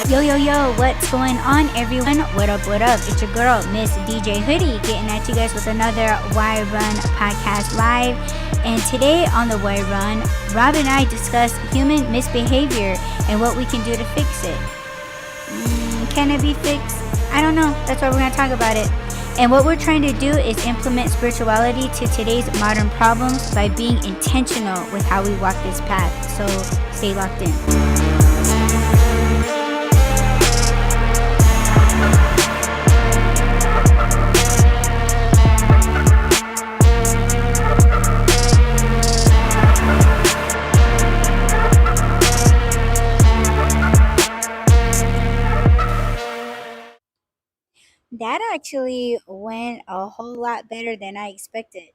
Yo, yo, yo, what's going on, everyone? What up, what up? It's your girl, Miss DJ Hoodie, getting at you guys with another Why Run podcast live. And today on the Why Run, Rob and I discuss human misbehavior and what we can do to fix it. Can it be fixed? I don't know. That's why we're going to talk about it. And what we're trying to do is implement spirituality to today's modern problems by being intentional with how we walk this path. So stay locked in. That actually went a whole lot better than I expected.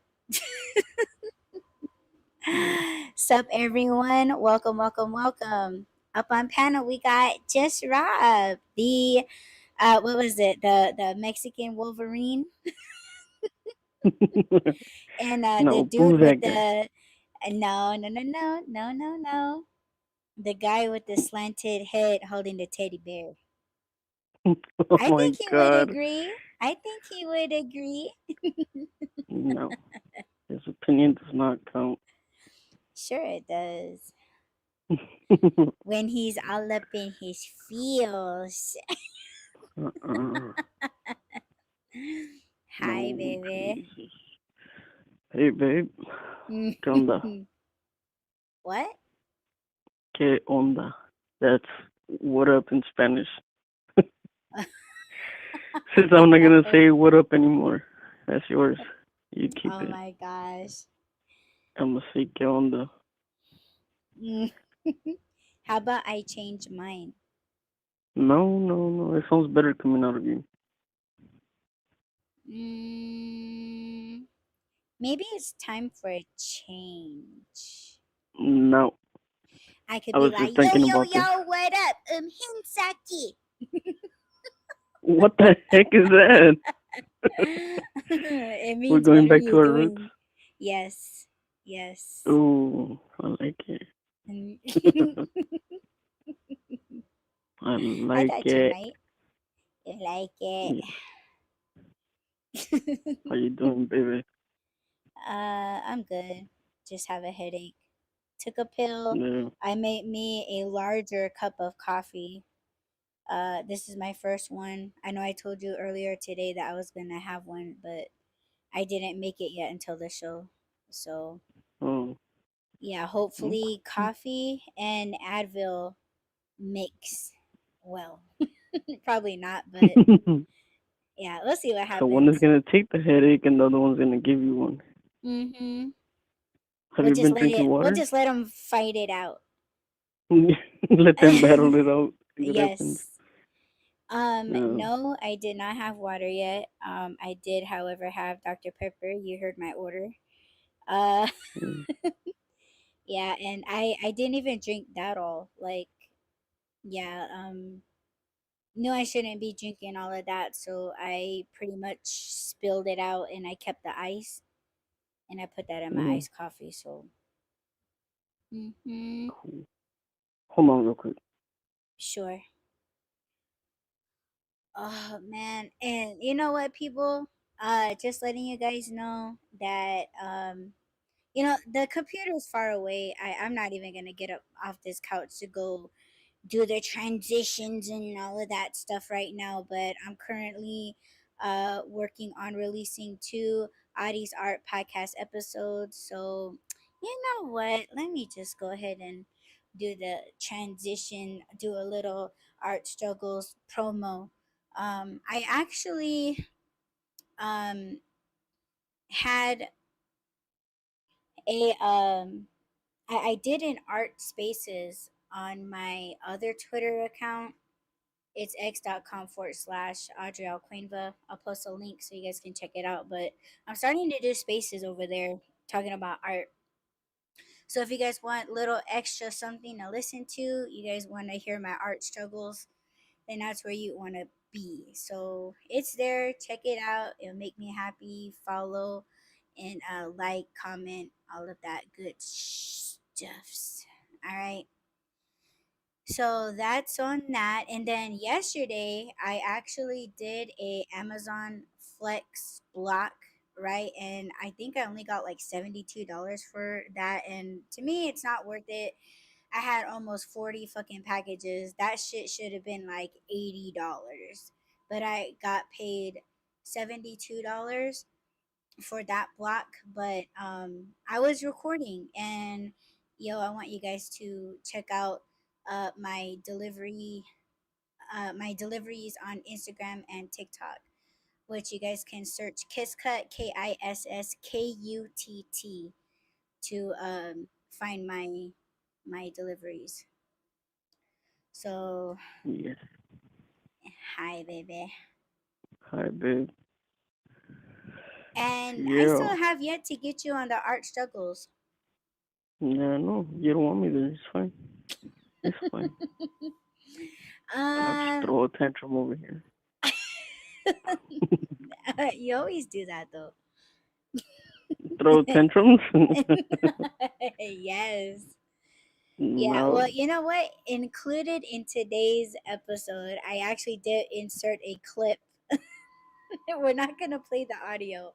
Sup, everyone? Welcome, welcome, welcome. Up on panel, we got Just Rob, the what was it? The Mexican Wolverine, and the No, dude boo with that guy. the no, the guy with the slanted head holding the teddy bear. Oh I my think he would god. agree. I think he would agree. No, his opinion does not count. Sure, it does. When he's all up in his feels. Uh-uh. Hi, No, baby. Jesus. Hey, babe. ¿Qué onda? What? ¿Qué onda? That's what up in Spanish. Since I'm not gonna say what up anymore, that's yours. You keep Oh it. my gosh. I'm gonna say ¿qué onda? How about I change mine? No. It sounds better coming out of you. Mm, Maybe it's time for a change. No. I could I be was like, just yo, thinking yo, about this. yo, what up? Hinsaki. What the heck is that? It We're means, what going are back you to our roots. doing? Yes. Yes. Oh, I like it. I I like thought you it. might. You like it. Yeah. How you doing, baby? I'm good. Just have a headache. Took a pill. Yeah. I made me a larger cup of coffee. This is my first one. I know I told you earlier today that I was gonna have one, but I didn't make it yet until the show. So Oh, yeah, okay. hopefully coffee and Advil mix well. Probably not, but yeah, let's see what So one is happens. gonna take the headache, and the other one's gonna give you one. Mhm. Have you been drinking We'll water? just let them fight it out. Let them battle it out. See what happens. Yes. Yeah. No, I did not have water yet. I did, however, have Dr. Pepper. You heard my order. Uh, Mm. yeah, and I didn't even drink that all. Like, yeah, no, I shouldn't be drinking all of that. So I pretty much spilled it out, and I kept the ice, and I put that in my Mm. iced coffee. So, mm-hmm, Cool. Hold on, real quick. sure. Oh man, and you know what, people? Just letting you guys know that the computer's far away. I'm not even gonna get up off this couch to go do the transitions and all of that stuff right now. But I'm currently working on releasing 2 Audie's Art podcast episodes. So you know what? Let me just go ahead and do the transition, do a little art struggles promo. I actually um had a I did an art spaces on my other Twitter account. It's x.com/slash AudreyalKoinva. I'll post a link so you guys can check it out. But I'm starting to do spaces over there talking about art. So if you guys want little extra something to listen to, you guys want to hear my art struggles, then that's where you want to be. So it's there. Check it out. It'll make me happy. Follow and like, comment, all of that good stuffs. All right. So that's on that. And then yesterday I actually did a Amazon Flex block, right? And I think I only got like $72 for that. And to me, it's not worth it. I had almost 40 fucking packages. That shit should have been like $80. But I got paid $72 for that block. But I was recording, and I want you guys to check out my deliveries on Instagram and TikTok, which you guys can search Kisscut, KISSKUTT, to find my deliveries. So Yes. hi, baby. Hi, babe. And I Yeah. still have yet to get you on the art struggles. Yeah, no, you don't want me there. It's fine. It's fine. I'll just uh, throw a tantrum over here. you always do that though. Throw tantrums? Yes. Yeah, No. well, you know what? Included in today's episode, I actually did insert a clip. We're not going to play the audio,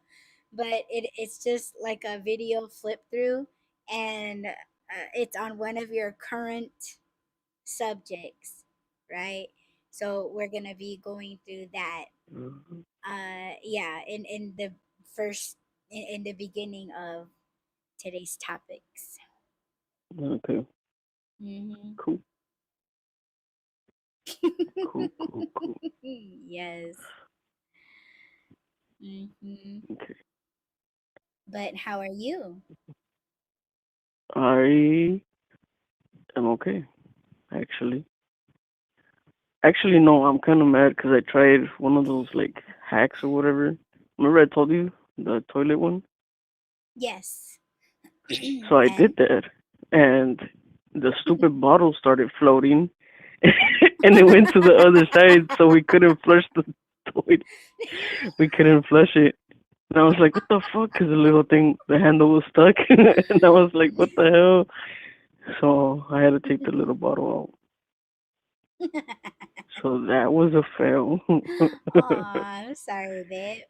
but it's just like a video flip through, and it's on one of your current subjects, right? So we're going to be going through that. Mhm. Yeah, in the first, in the beginning of today's topics. Okay. Mm-hmm. Cool. Cool, cool, cool. Yes. Mm-hmm. Okay. But how are you? I am okay, actually. Actually, no, I'm kind of mad because I tried one of those, like, hacks or whatever. Remember I told you? The toilet one? Yes. So I And did that, and the stupid bottle started floating, and it went to the other side, so we couldn't flush the toilet. We couldn't flush it. And I was like, what the fuck? Because the little thing, the handle was stuck. And I was like, what the hell? So I had to take the little bottle out. So that was a fail. Aw, I'm sorry, babe.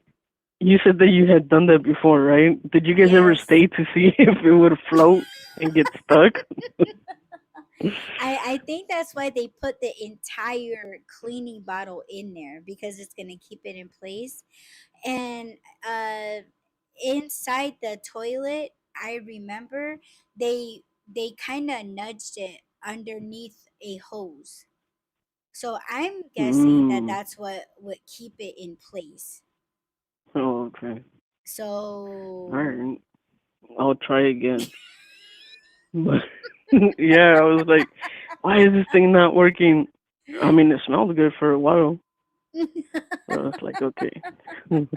You said that you had done that before, right? Did you guys ever Yes. stay to see if it would float and get stuck? I think that's why they put the entire cleaning bottle in there, because it's gonna keep it in place. And uh inside the toilet, I remember they kind of nudged it underneath a hose. So I'm guessing that Mm. that's what would keep it in place. Oh, okay. All So right. I'll try again. But yeah, I was like, why is this thing not working? I mean, it smelled good for a while. But I was like, okay. I'm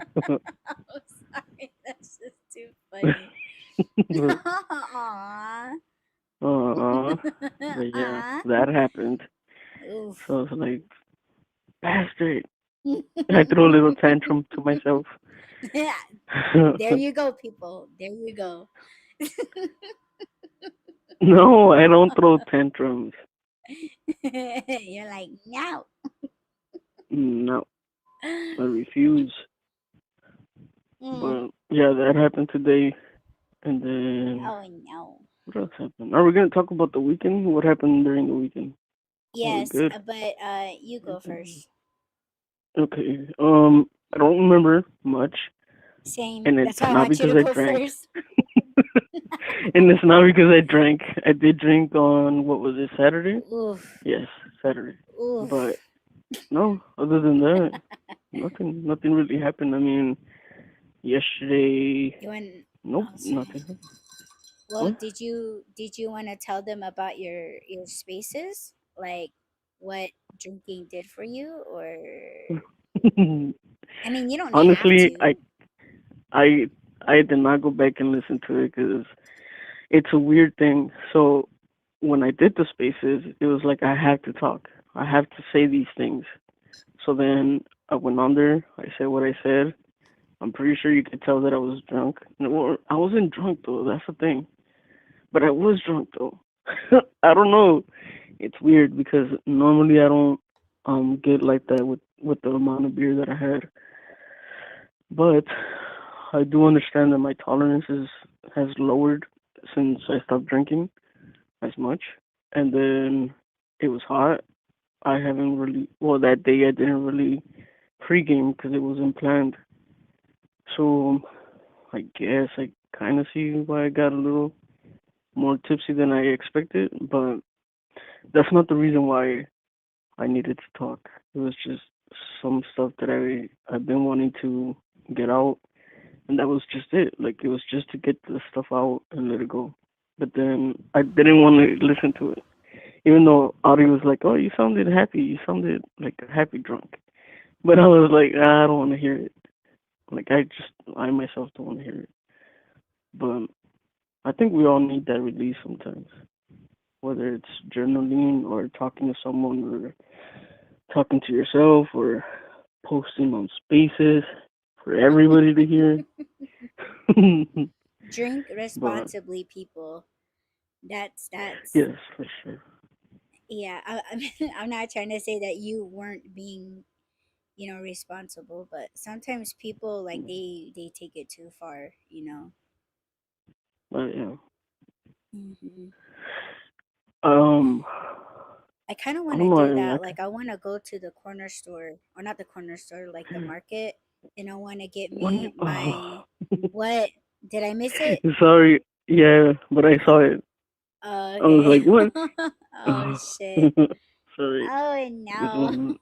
sorry, that's just too funny. Aww. uh, but yeah, that happened. Oof. So I was like, bastard. I threw a little tantrum to myself. Yeah, there you go, people. There you go. No, I don't throw tantrums. You're like, no. No, I refuse. Mm. But yeah, that happened today. And then Oh no. what else happened? Are we gonna talk about the weekend? What happened during the weekend? Are we Yes, good? but you go first. Okay. I don't remember much, Same. and That's it's why I not want you because to I go drank, first. and it's not because I drank. I did drink on what was it, Saturday? Oof. Yes, Saturday. Oof. But no, other than that, nothing really happened. I mean, yesterday, You want? nope, Oh, sorry. nothing. Well, What? did you want to tell them about your spaces, like what drinking did for you, or I mean, you don't have Honestly, to. I, I did not go back and listen to it because it's a weird thing. So when I did the spaces, it was like I have to talk. I have to say these things. So then I went on there. I said what I said. I'm pretty sure you could tell that I was drunk. No, I wasn't drunk though. That's the thing. But I was drunk though. I don't know. It's weird because normally I don't get like that with the amount of beer that I had, but I do understand that my tolerance has lowered since I stopped drinking as much, and then it was hot. I haven't really, well, that day I didn't really pregame because it wasn't planned. So I guess I kind of see why I got a little more tipsy than I expected, but that's not the reason why I needed to talk. It was just some stuff that I've been wanting to get out, and that was just it. Like it was just to get the stuff out and let it go. But then I didn't want to listen to it, even though Audrey was like, "Oh, you sounded happy. You sounded like a happy drunk." But I was like, "Ah, I don't want to hear it. Like I myself don't want to hear it." But I think we all need that release sometimes, whether it's journaling or talking to someone or talking to yourself or posting on spaces for everybody to hear. Drink But responsibly, people. That's yes, for sure. yeah. I mean, I'm not trying to say that you weren't being, responsible, but sometimes people like they take it too far, But yeah. hmm Um, I kind of I want to don't know. do I, that. I, Like, I want to go to the corner store, or not the corner store, like the market, and I want to get one, me my. What? Did I miss it? sorry. Yeah, but I saw it. Oh, I was okay. like, what? Oh shit. Sorry. Oh This no.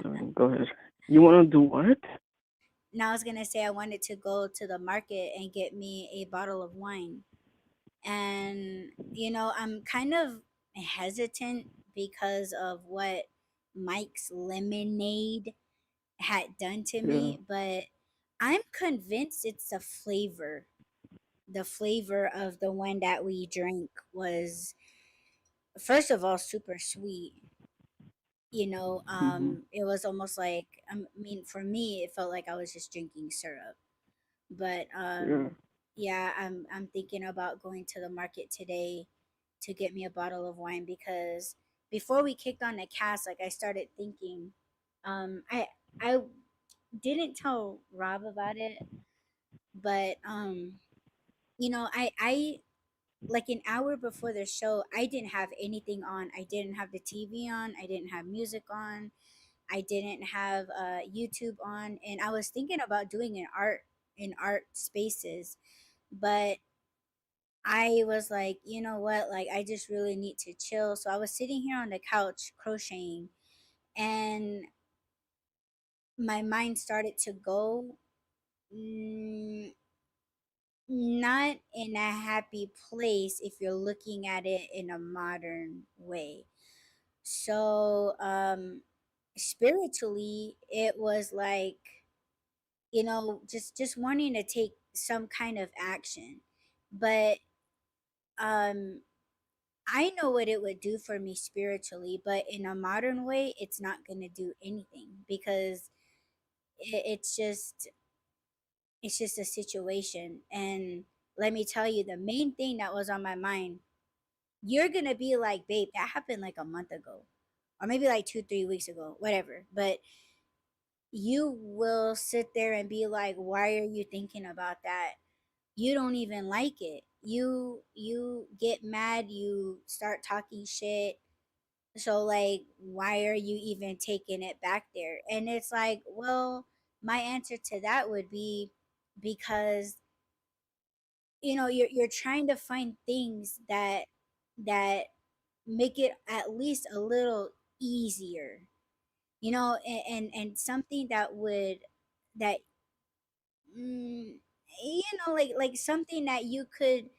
one. Go ahead. You want to do what? Now I was gonna say I wanted to go to the market and get me a bottle of wine. And I'm kind of hesitant because of what Mike's lemonade had done to Yeah. me, but I'm convinced it's the flavor of the one that we drank was, first of all, super sweet. Hmm. It was almost like, I mean, for me it felt like I was just drinking syrup. But Yeah. yeah, I'm thinking about going to the market today to get me a bottle of wine, because before we kicked on the cast, like, I started thinking, I didn't tell Rob about it, but I like an hour before the show, I didn't have anything on. I didn't have the TV on. I didn't have music on. I didn't have YouTube on, and I was thinking about doing an art spaces, but I was like, you know what? Like, I just really need to chill. So I was sitting here on the couch crocheting, and my mind started to go, mm, not in a happy place if you're looking at it in a modern way. So, spiritually, it was like, just wanting to take some kind of action. But um I know what it would do for me spiritually, but in a modern way, it's not going to do anything, because it's just a situation. And let me tell you, the main thing that was on my mind, you're going to be like, babe, that happened like a month ago, or maybe like 2 3 weeks ago, whatever. But you will sit there and be like, why are you thinking about that? You don't even like it. You get mad, you start talking shit. So, like, why are you even taking it back there? And it's like, well, my answer to that would be, because you're trying to find things that make it at least a little easier, and something that like something that you could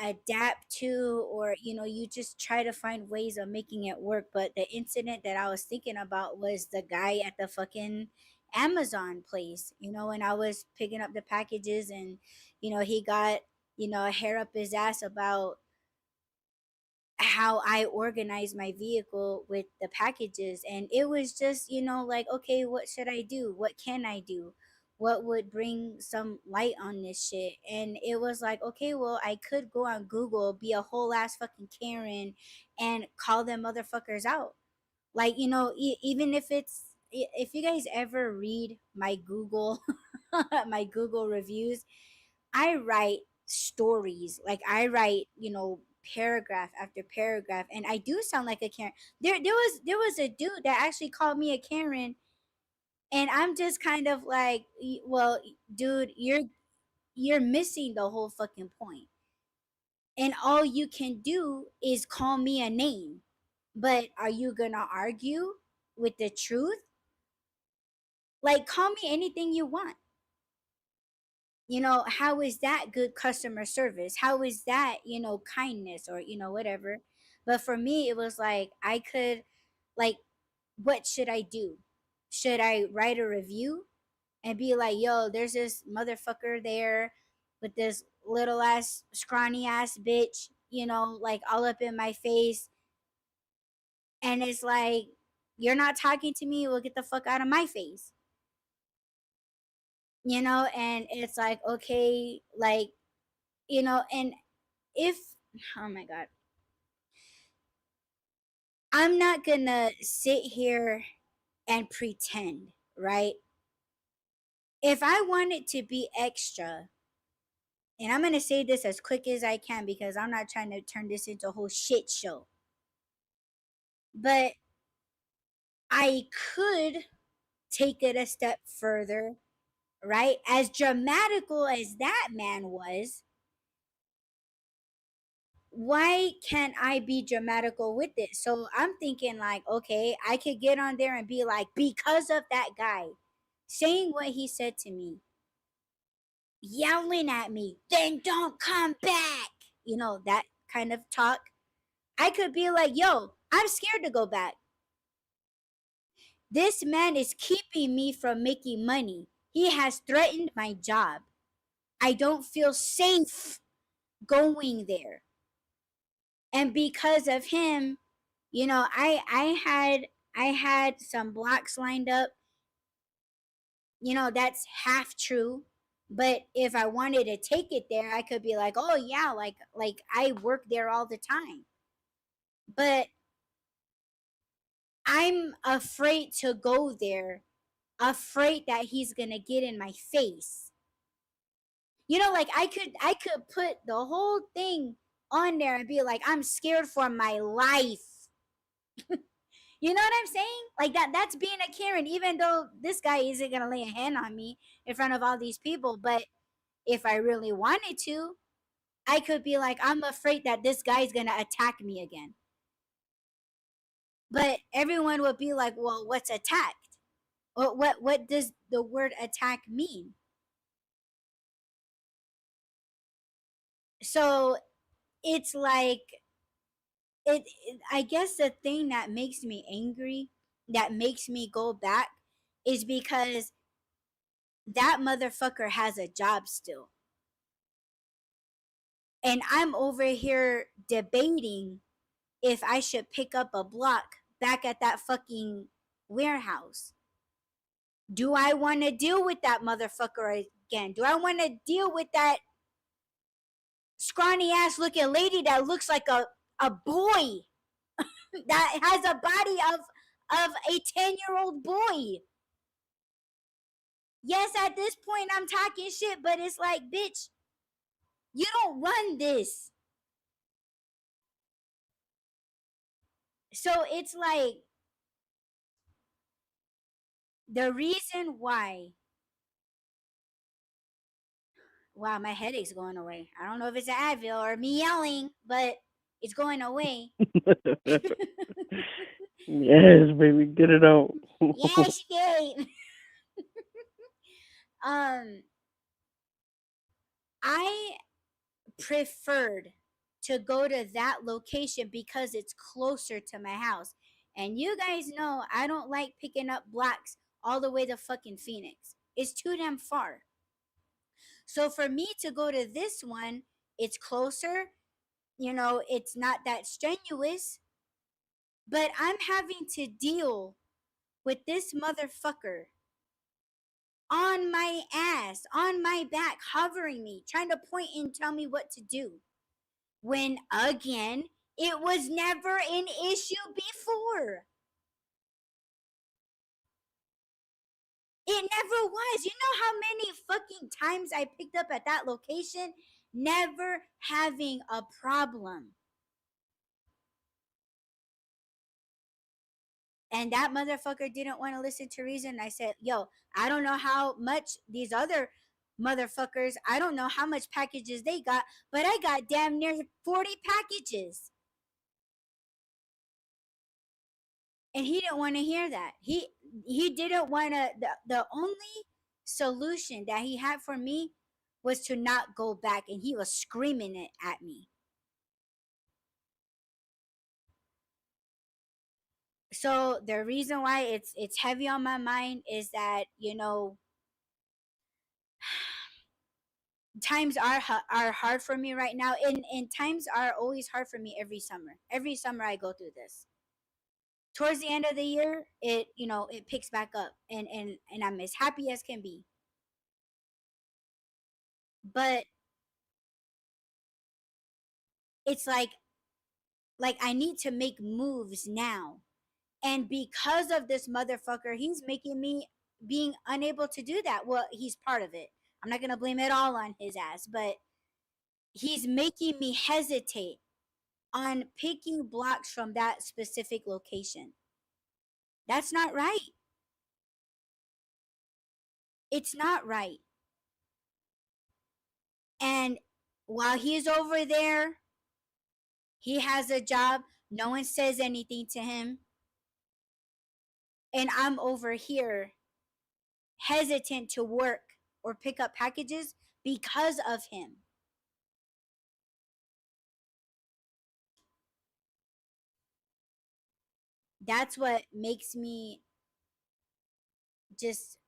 adapt to, or you just try to find ways of making it work. But the incident that I was thinking about was the guy at the fucking Amazon place, when I was picking up the packages, and he got a hair up his ass about how I organize my vehicle with the packages. And it was just, like, okay, what should I do? What can I do? what would bring some light on this shit. And it was like, okay, well, I could go on Google, be a whole ass fucking Karen, and call them motherfuckers out. Like, even if if you guys ever read my Google my Google reviews, I write stories. Like, I write, paragraph after paragraph, and I do sound like a Karen. There was a dude that actually called me a Karen, and I'm just kind of like, well, dude, you're missing the whole fucking point. And all you can do is call me a name. But are you gonna argue with the truth? Like, call me anything you want. How is that good customer service? How is that, kindness, or whatever? But for me, it was like, I could, like, what should I do? Should I write a review and be like, yo, there's this motherfucker there with this little ass scrawny ass bitch, like, all up in my face, and it's like, you're not talking to me, well, get the fuck out of my face. And it's like, okay, like, and if, oh my god, I'm not gonna sit here and pretend, right? If I wanted to be extra, and I'm gonna say this as quick as I can because I'm not trying to turn this into a whole shit show, but I could take it a step further, right? As dramatical as that man was, why can't I be dramatical with it? So I'm thinking, like, okay, I could get on there and be like, because of that guy saying what he said to me, yelling at me, then don't come back. That kind of talk. I could be like, yo, I'm scared to go back. This man is keeping me from making money. He has threatened my job. I don't feel safe going there. And because of him, I had some blocks lined up. That's half true. But if I wanted to take it there, I could be like, oh yeah, like I work there all the time. But I'm afraid to go there, afraid that he's gonna get in my face. Like, I could put the whole thing on there and be like, I'm scared for my life. You know what I'm saying? Like, that's being a Karen, even though this guy isn't gonna lay a hand on me in front of all these people. But if I really wanted to, I could be like, I'm afraid that this guy's gonna attack me again. But everyone would be like, well, what's attacked? What does the word attack mean? So it's like, I guess the thing that makes me angry, that makes me go back, is because that motherfucker has a job still. And I'm over here debating if I should pick up a block back at that fucking warehouse. Do I want to deal with that motherfucker again? Do I want to deal with that scrawny ass looking lady that looks like a boy, that has a body of a 10-year-old boy? Yes, at this point I'm talking shit, but it's like, bitch, you don't run this. So it's like, the reason why, wow, my headache's going away. I don't know if it's an Advil or me yelling, but it's going away. Yes, baby, get it out. Yes, Gabe. um, I preferred to go to that location because it's closer to my house. And you guys know I don't like picking up blocks all the way to fucking Phoenix. It's too damn far. So for me to go to this one, it's closer. It's not that strenuous, but I'm having to deal with this motherfucker on my ass, on my back, hovering me, trying to point and tell me what to do. When again, it was never an issue before. It never was. You know how many fucking times I picked up at that location? Never having a problem. And that motherfucker didn't want to listen to reason. I said, yo, I don't know how much these other motherfuckers, I don't know how much packages they got, but I got damn near 40 packages. And he didn't want to hear that. He didn't want to. The only solution that he had for me was to not go back, and he was screaming it at me. So the reason why it's heavy on my mind is that, you know, times are hard for me right now, and times are always hard for me every summer. Every summer I go through this. Towards the end of the year, it, you know, it picks back up, and I'm as happy as can be. But it's like I need to make moves now. And because of this motherfucker, he's making me being unable to do that. Well, he's part of it. I'm not going to blame it all on his ass, but he's making me hesitate on picking blocks from that specific location. That's not right. It's not right. And while he's over there, he has a job. No one says anything to him. And I'm over here hesitant to work or pick up packages because of him. That's what makes me just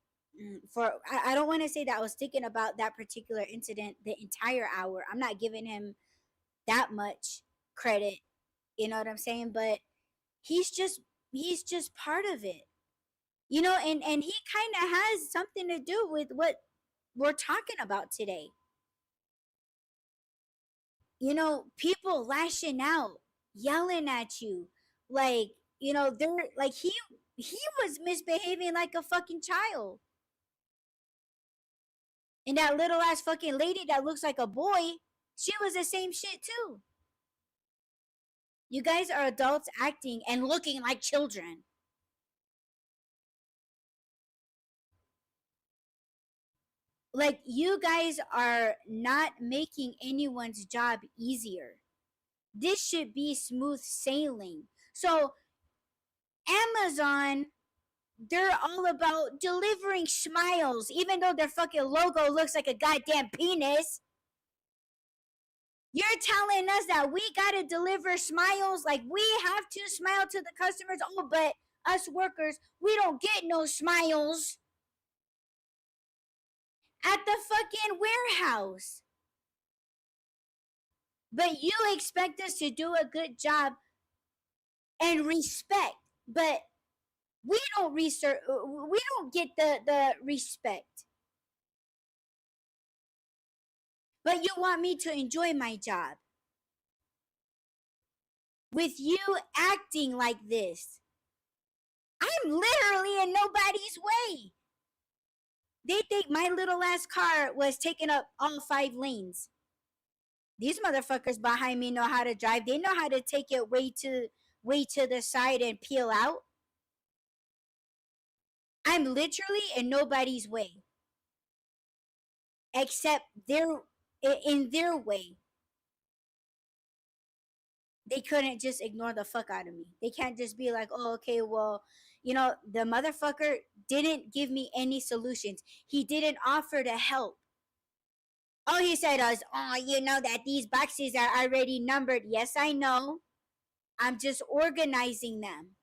for I don't want to say that I was thinking about that particular incident the entire hour. I'm not giving him that much credit, you know what I'm saying? But he's just he's just part of it. You know, and he kind of has something to do with what we're talking about today. You know, people lashing out, yelling at you, like, you know, they're like he was misbehaving like a fucking child. And that little ass fucking lady that looks like a boy, she was the same shit too. You guys are adults acting and looking like children. Like, you guys are not making anyone's job easier. This should be smooth sailing. So, Amazon, they're all about delivering smiles, even though their fucking logo looks like a goddamn penis. You're telling us that we gotta deliver smiles, like we have to smile to the customers. Oh, but us workers, we don't get no smiles at the fucking warehouse. But you expect us to do a good job and respect, but we don't research. We don't get the respect. But you want me to enjoy my job with you acting like this. I'm literally in nobody's way. They think my little ass car was taking up all 5 lanes. These motherfuckers behind me know how to drive. They know how to take it way to the side and peel out. I'm literally in nobody's way. Except in their way. They couldn't just ignore the fuck out of me. They can't just be like, oh, okay, well, you know, the motherfucker didn't give me any solutions. He didn't offer to help. All he said was, oh, you know that these boxes are already numbered. Yes, I know. I'm just organizing them.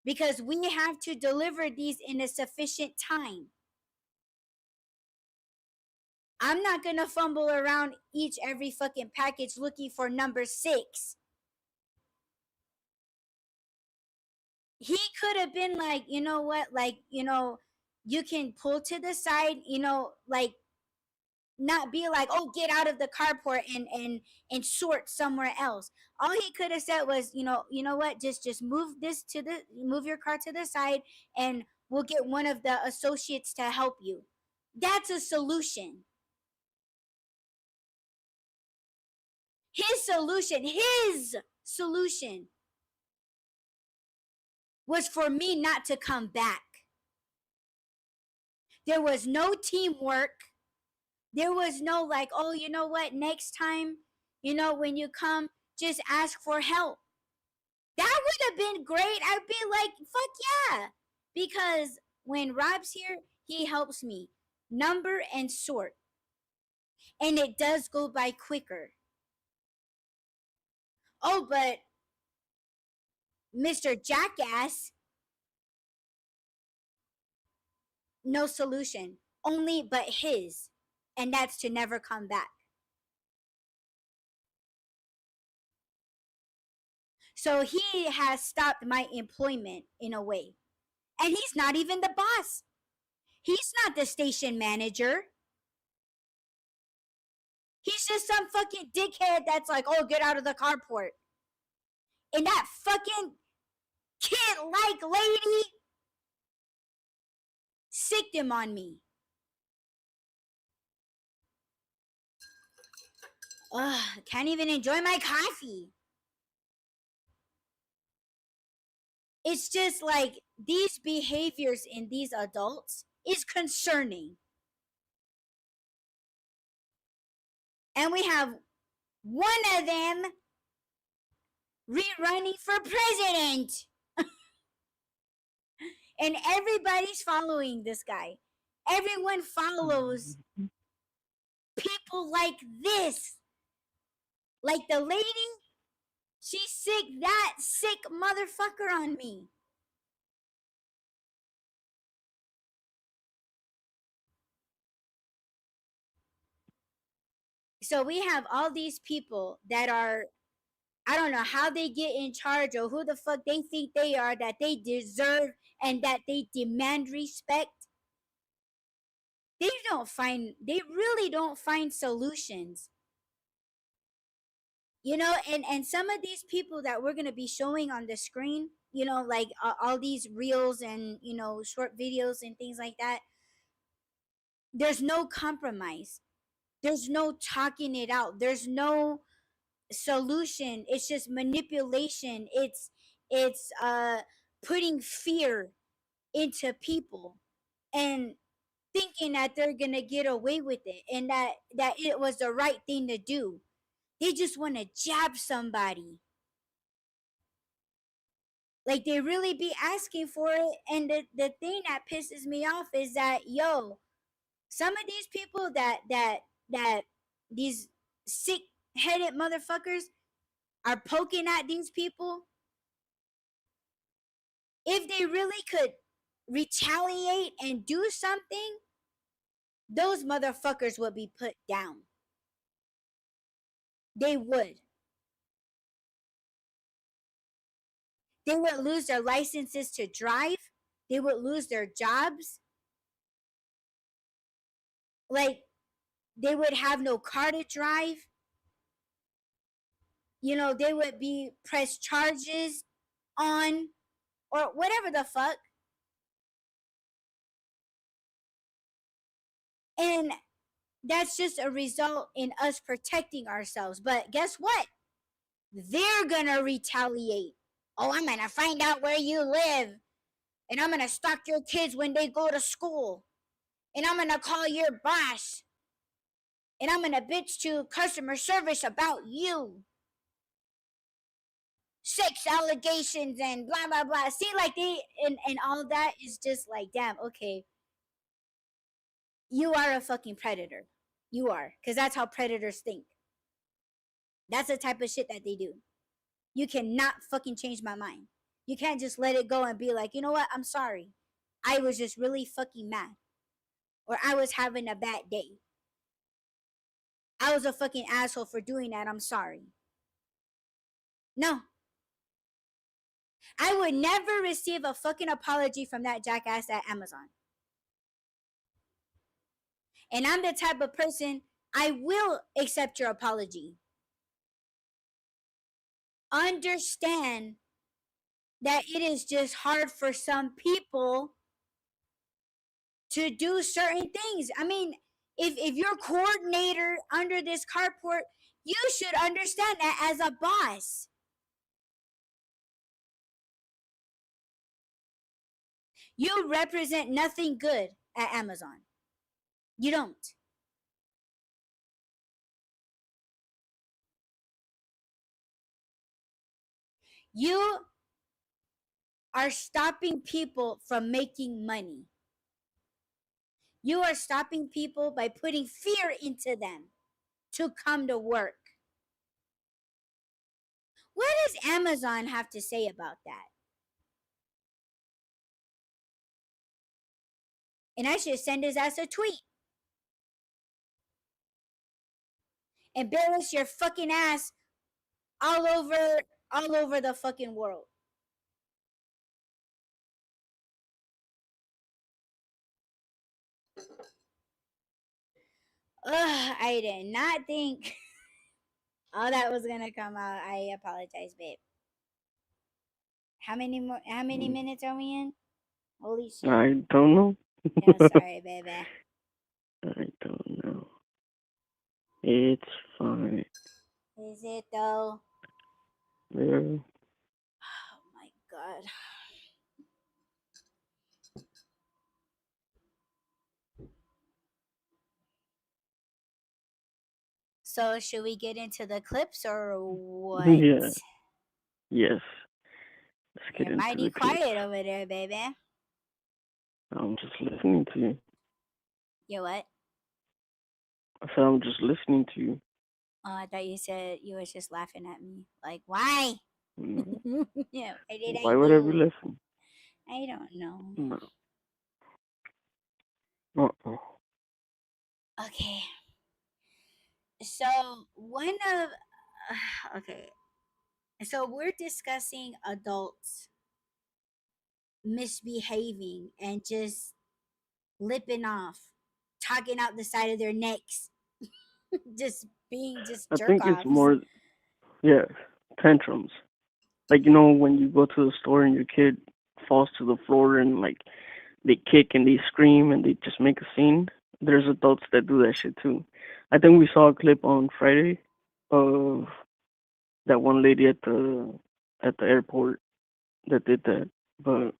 Because we have to deliver these in a sufficient time. I'm not going to fumble around every fucking package looking for number 6. He could have been like, you know what? Like, you know, you can pull to the side, like not be like, oh, get out of the carport and sort somewhere else. All he could have said was, what, just move your car to the side, and we'll get one of the associates to help you. That's a solution. His solution was for me not to come back. There was no teamwork. There was no like, oh, you know what, next time, when you come, just ask for help. That would have been great. I'd be like, fuck yeah. Because when Rob's here, he helps me number and sort. And it does go by quicker. Oh, but Mr. Jackass, no solution. Only but his. And that's to never come back. So he has stopped my employment in a way. And he's not even the boss. He's not the station manager. He's just some fucking dickhead that's like, oh, get out of the carport. And that fucking kid-like lady sicked him on me. Ugh, can't even enjoy my coffee. It's just like these behaviors in these adults is concerning. And we have one of them rerunning for president. And everybody's following this guy. Everyone follows people like this. Like the lady, she's sick, that sick motherfucker on me. So we have all these people that are, I don't know how they get in charge or who the fuck they think they are, that they deserve and that they demand respect. They really don't find solutions. And some of these people that we're going to be showing on the screen, like all these reels and, short videos and things like that, there's no compromise. There's no talking it out. There's no solution. It's just manipulation. It's putting fear into people and thinking that they're going to get away with it and that it was the right thing to do. They just want to jab somebody. Like they really be asking for it. And the thing that pisses me off is that, some of these people that these sick headed motherfuckers are poking at these people. If they really could retaliate and do something, those motherfuckers would be put down. They would. They would lose their licenses to drive. They would lose their jobs. Like, they would have no car to drive. They would be pressed charges on or whatever the fuck. And that's just a result in us protecting ourselves. But guess what? They're gonna retaliate. Oh, I'm gonna find out where you live. And I'm gonna stalk your kids when they go to school. And I'm gonna call your boss. And I'm gonna bitch to customer service about you. Sex allegations and blah blah blah. See, like and all that is just like, damn, okay. You are a fucking predator. You are. Because that's how predators think. That's the type of shit that they do. You cannot fucking change my mind. You can't just let it go and be like, you know what? I'm sorry. I was just really fucking mad. Or I was having a bad day. I was a fucking asshole for doing that. I'm sorry. No. I would never receive a fucking apology from that jackass at Amazon. And I'm the type of person, I will accept your apology. Understand that it is just hard for some people to do certain things. I mean, if you're coordinator under this carport, you should understand that as a boss. You represent nothing good at Amazon. You don't. You are stopping people from making money. You are stopping people by putting fear into them to come to work. What does Amazon have to say about that? And I should send his ass a tweet. Embarrass your fucking ass all over the fucking world. Ugh, I did not think all that was gonna come out. I apologize, babe. How many minutes are we in? Holy shit. I don't know. No, sorry, baby. I don't know. It's fine. Is it though? Yeah. Oh my god. So should we get into the clips or what? Yeah. Yes. Let's get You're into mighty the clips. quiet over there, baby. I'm just listening to you. You what? I said I'm just listening to you. Oh, I thought you said you was just laughing at me. Like, why? No. Yeah, why did Why I would I do? be listening? I don't know. No. Uh-uh. Okay. So one of okay. So we're discussing adults misbehaving and just lipping off, talking out the side of their necks, just being just I jerk think it's offs. more, yeah, tantrums. Like, you know, when you go to the store and your kid falls to the floor and, like, they kick and they scream and they just make a scene. There's adults that do that shit too. I think we saw a clip on Friday of that one lady at the airport that did that. But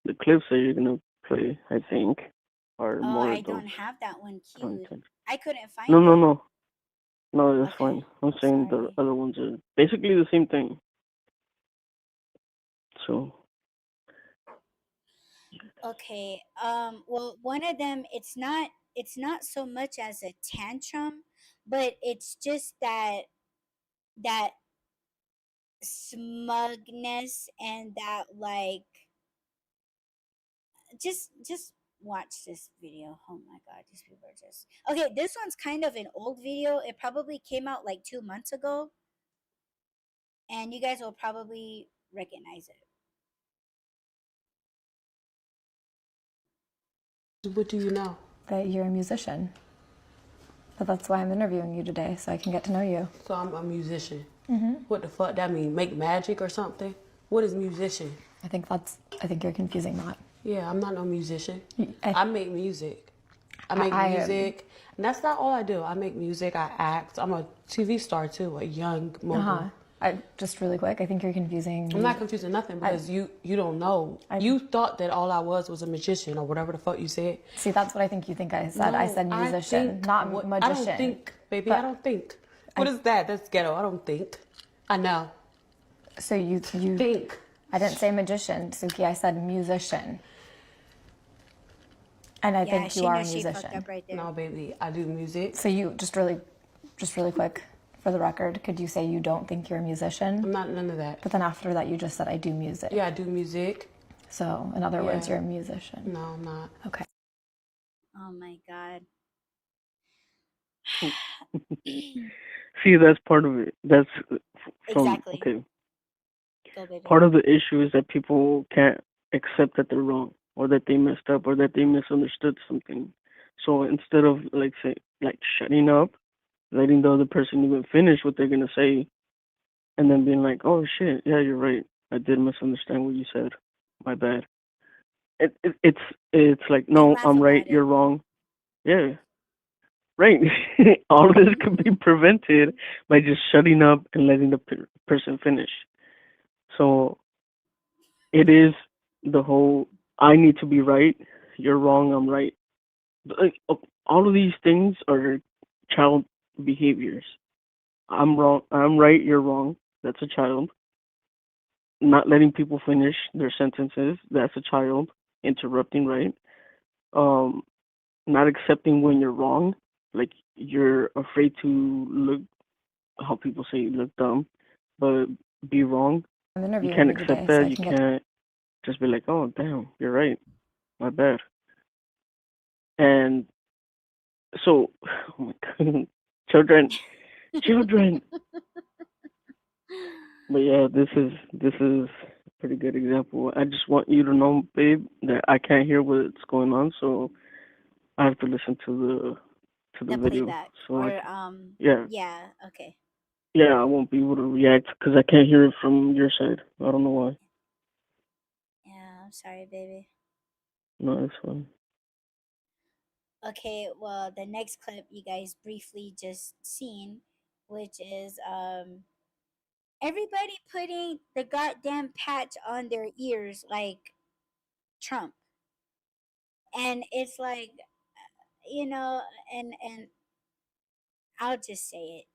the clips that you're gonna play, I think, are Oh, more I don't adult have that one queued. content. I couldn't No, find no, it. no, no. That's Okay. fine. I'm saying the Sorry. other ones are basically the same thing. So Okay. Well, one of them, it's not so much as a tantrum, but it's just that smugness and that like just watch this video. Oh my god, these people are just okay. This one's kind of an old video. It probably came out like 2 months ago, and you guys will probably recognize it. What do you know? That you're a musician. But that's why I'm interviewing you today, so I can get to know you. So I'm a musician. Mm-hmm. What the fuck that mean? Make magic or something? What is musician? I think you're confusing that. Yeah, I'm not no musician. I- I make music. I make music. And that's not all I do. I make music, I act. I'm a TV star too, a young mogul. Just really quick, I think you're confusing. I'm not confusing nothing because you don't know. You thought that all I was a magician or whatever the fuck you said. See, that's what I think you think I said. No, I said musician, not magician. I don't think, baby. I don't think. What is that? That's ghetto. I don't think. I know. So you Think. I didn't say magician, Suki. I said musician. And I think you are a She fucked musician. up right there. No, baby. I do music. So you just really quick, for the record, could you say you don't think you're a musician? I'm not none of that. But then after that, you just said I do music. Yeah, I do music. So in other words, Yeah. you're a musician. No, I'm not. Okay. Oh my god. see, that's part of it. That's from Exactly. okay. Go, baby. Part of the issue is that people can't accept that they're wrong or that they messed up or that they misunderstood something. So instead of like shutting up, letting the other person even finish what they're gonna say, and then being like, "Oh shit, yeah, you're right. I did misunderstand what you said. My bad." It, it it's it's like, And no, laugh I'm right, about you're it. wrong. Yeah, right. All of this could be prevented by just shutting up and letting the person finish. So it is the whole I need to be right, you're wrong, I'm right. Like, all of these things are child behaviors. I'm wrong, I'm right, you're wrong. That's a child. Not letting people finish their sentences. That's a child. Interrupting, right? Um, Not accepting when you're wrong. Like you're afraid to look, how people say, look dumb, but be wrong. I'm You interviewing can't you accept today, so that. I You can get can't just be like, oh damn, you're right. My bad. And so, oh my god, children, children. But yeah, this is a pretty good example. I just want you to know, babe, that I can't hear what's going on, so I have to listen to the The video. playback So or yeah, yeah, okay. yeah, I won't be able to react because I can't hear it from your side. I don't know why. Yeah, I'm sorry, baby. No, it's fine. Okay, well, the next clip you guys briefly just seen, which is everybody putting the goddamn patch on their ears like Trump. And it's like, you know, and I'll just say it.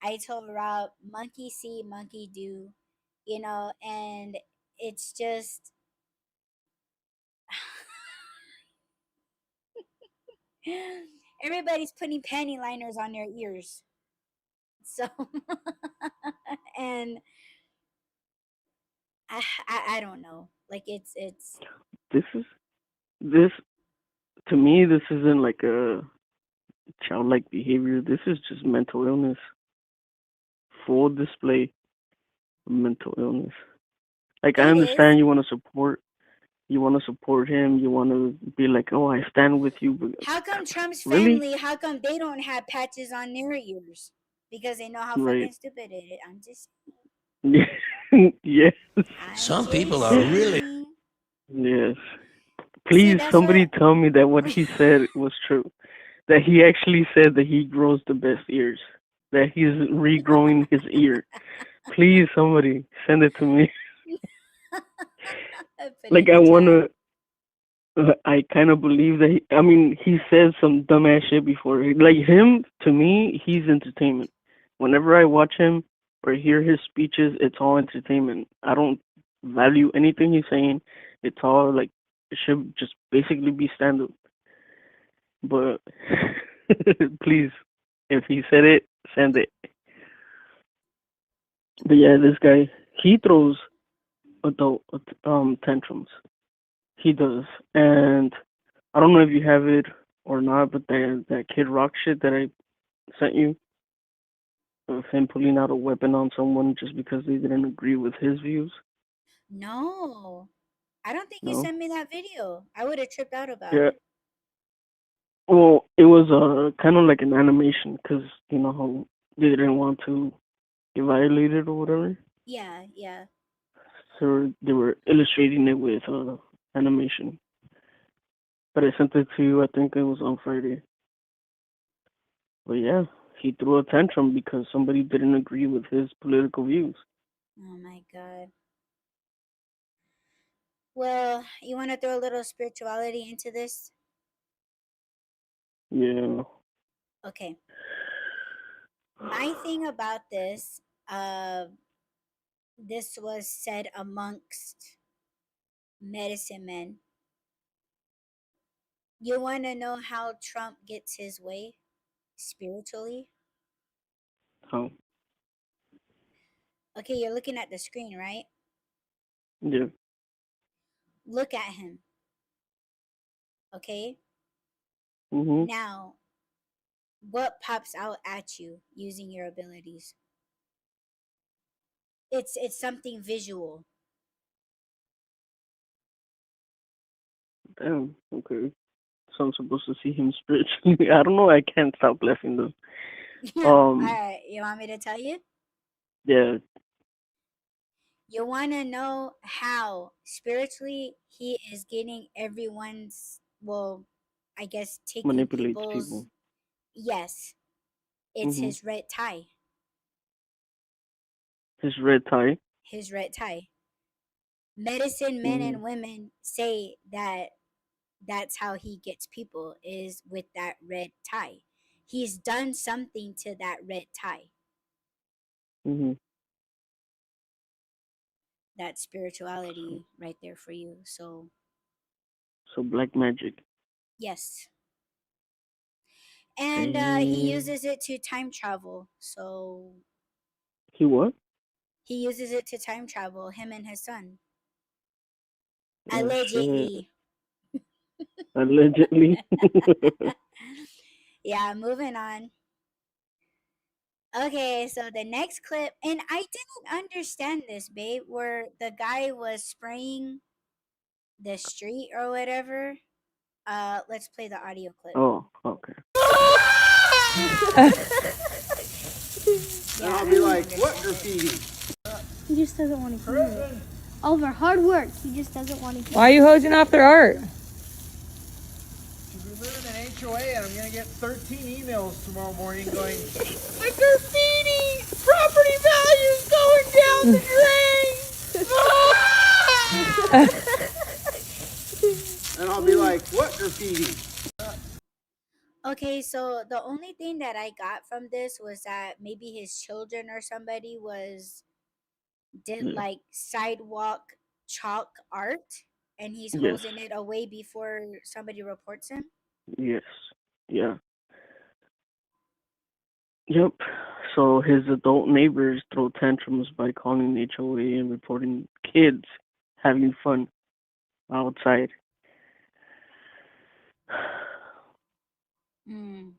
I told Rob, monkey see, monkey do, and it's just everybody's putting panty liners on their ears. So, and I don't know. Like it's This is this to me. This isn't like a childlike behavior. This is just mental illness. Full display of mental illness. Like I it is. understand you want to support him. You want to be like, oh, I stand with you. But How come Trump's really, family? How come they don't have patches on their ears? Because they know how right? fucking stupid it is. Yes, I'm Some people just are really. saying. yes. See, Please, that's somebody what. tell me that what he said was true. That he actually said that he grows the best ears. That he's regrowing his ear. Please, somebody send it to me. I put it Like in I the chat. wanna. I kind of believe that. I mean, he said some dumbass shit before. Like him, to me, he's entertainment. Whenever I watch him or hear his speeches, it's all entertainment. I don't value anything he's saying. It's all like it should just basically be stand up. But please, if he said it, send it. But yeah, this guy, he throws adult tantrums. He does, and I don't know if you have it or not, but that Kid Rock shit that I sent you of him pulling out a weapon on someone just because they didn't agree with his views. No, I don't think you No, sent me that video. I would have tripped out about yeah. it. Well, it was kind of like an animation because you know how they didn't want to get violated or whatever, Yeah, yeah. so they were illustrating it with animation. But I sent it to you. I think it was on Friday. But yeah, he threw a tantrum because somebody didn't agree with his political views. Oh my god. Well, you want to throw a little spirituality into this? Yeah. Okay. My thing about this, this was said amongst medicine men. You want to know how Trump gets his way spiritually? How? Okay, you're looking at the screen, right? Yeah. Look at him. Okay? Mhm. Now, what pops out at you using your abilities? It's something visual. Damn. Okay. so I'm supposed to see him spiritually. I don't know. I can't stop laughing though. All Um, right, you want me to tell you? yeah, You want to know how spiritually he is getting everyone's, well, I guess taking manipulates people's, people. yes, it's Hmm. his red tie. His red tie. His red tie. Medicine men Mm, and women say that that's how he gets people, is with that red tie. He's done something to that red tie. mm-hmm. That's So, spirituality right there for you. So, so black magic. yes. And he Damn. uses it to time travel. So, He what? he uses it to time travel, him and his son. Oh shit. Allegedly. Allegedly. Yeah, moving on. Okay, so the next clip, and I didn't understand this, babe, where the guy was spraying the street or whatever. Let's play the audio clip. Oh, okay. Yeah, I'll be like, what graffiti? He just doesn't want to hear it. All of our hard work, he just doesn't want to hear it. Why are you hosing off their art? We live in an HOA and I'm going to get 13 emails tomorrow morning going, the graffiti! Property values going down the drain! And I'll be like, what graffiti? Okay, so the only thing that I got from this was that maybe his children or somebody did Yeah. like sidewalk chalk art, and he's Yes. hosing it away before somebody reports him. Yes. Yeah. Yep. So his adult neighbors throw tantrums by calling the HOA and reporting kids having fun outside. Mm.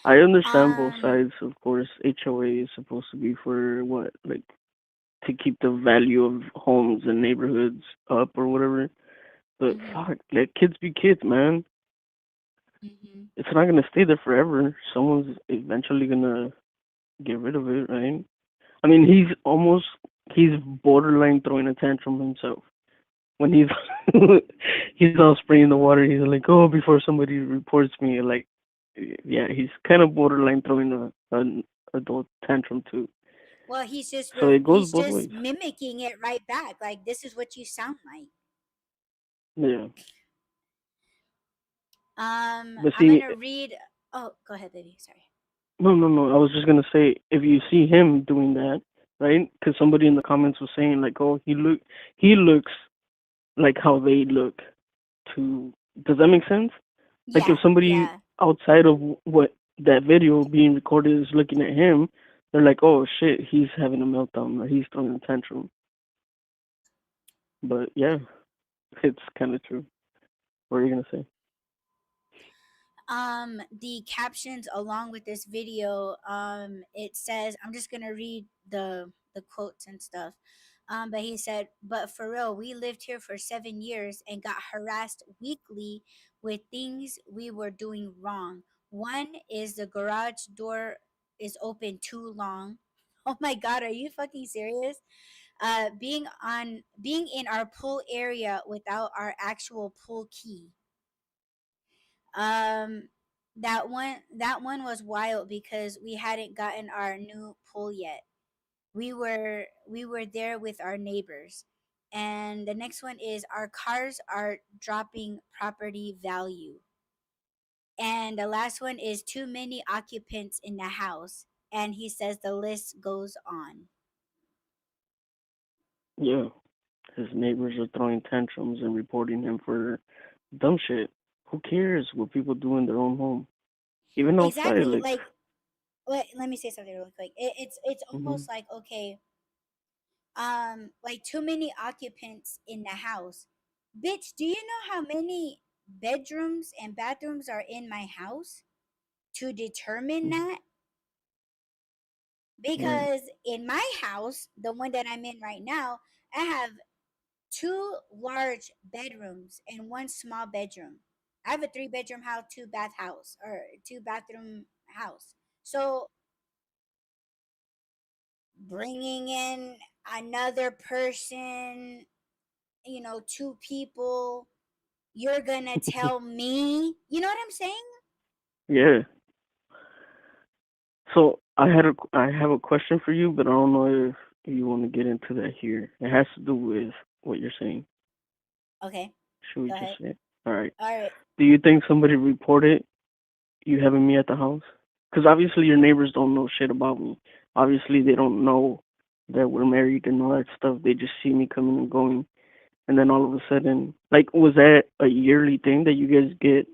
I understand both Um. sides. Of course, HOA is supposed to be for what, like to keep the value of homes and neighborhoods up or whatever. But Mhm. fuck, let kids be kids, man. Mhm. It's not gonna stay there forever. Someone's eventually gonna get rid of it, right? I mean, he's borderline throwing a tantrum himself when he's he's all spraying the water. He's like, oh, before somebody reports me, like, yeah, he's kind of borderline throwing an adult tantrum too. Well, So it goes he's both just ways. mimicking it right back. Like, this is what you sound like. Yeah, but I'm see, gonna read. Oh, go ahead, baby. Sorry. no. I was just gonna say, if you see him doing that, right? Because somebody in the comments was saying like, oh, he looks like how they look. To Does that make sense? Like if Yeah, somebody yeah. outside of what that video being recorded is looking at him, they're like, oh shit, he's having a meltdown or he's throwing a tantrum. But yeah, it's kind of true. What are you gonna say? The captions along with this video, it says, I'm just gonna read the quotes and stuff. But he said, but for real, we lived here for 7 years and got harassed weekly with things we were doing wrong. One is the garage door is open too long. Oh my god, are you fucking serious? Being in our pool area without our actual pool key. um that one was wild because we hadn't gotten our new pool yet. We were there with our neighbors. And the next one is, our cars are dropping property value. And the last one is, too many occupants in the house. And he says the list goes on. Yeah, his neighbors are throwing tantrums and reporting him for dumb shit. Who cares what people do in their own home, even outside? Exactly. Like, Like, let me say something really quick. It's hmm almost like, okay, like, too many occupants in the house. Bitch, do you know how many bedrooms and bathrooms are in my house to determine that? right, Because in my house, the one that I'm in right now, I have 2 large bedrooms and 1 small bedroom. I have a 3-bedroom house, 2-bath house, or 2-bathroom house. So bringing in another person, 2 people, you're gonna tell me, you know what I'm saying? Yeah. So I have a question for you, but I don't know if you want to get into that here. It has to do with what you're saying. Okay, Should we go just ahead. say it? All right. All right. Do you think somebody reported you having me at the house? Because obviously your neighbors don't know shit about me. Obviously they don't know that we're married and all that stuff. They just see me coming and going, and then all of a sudden, like, was that a yearly thing that you guys get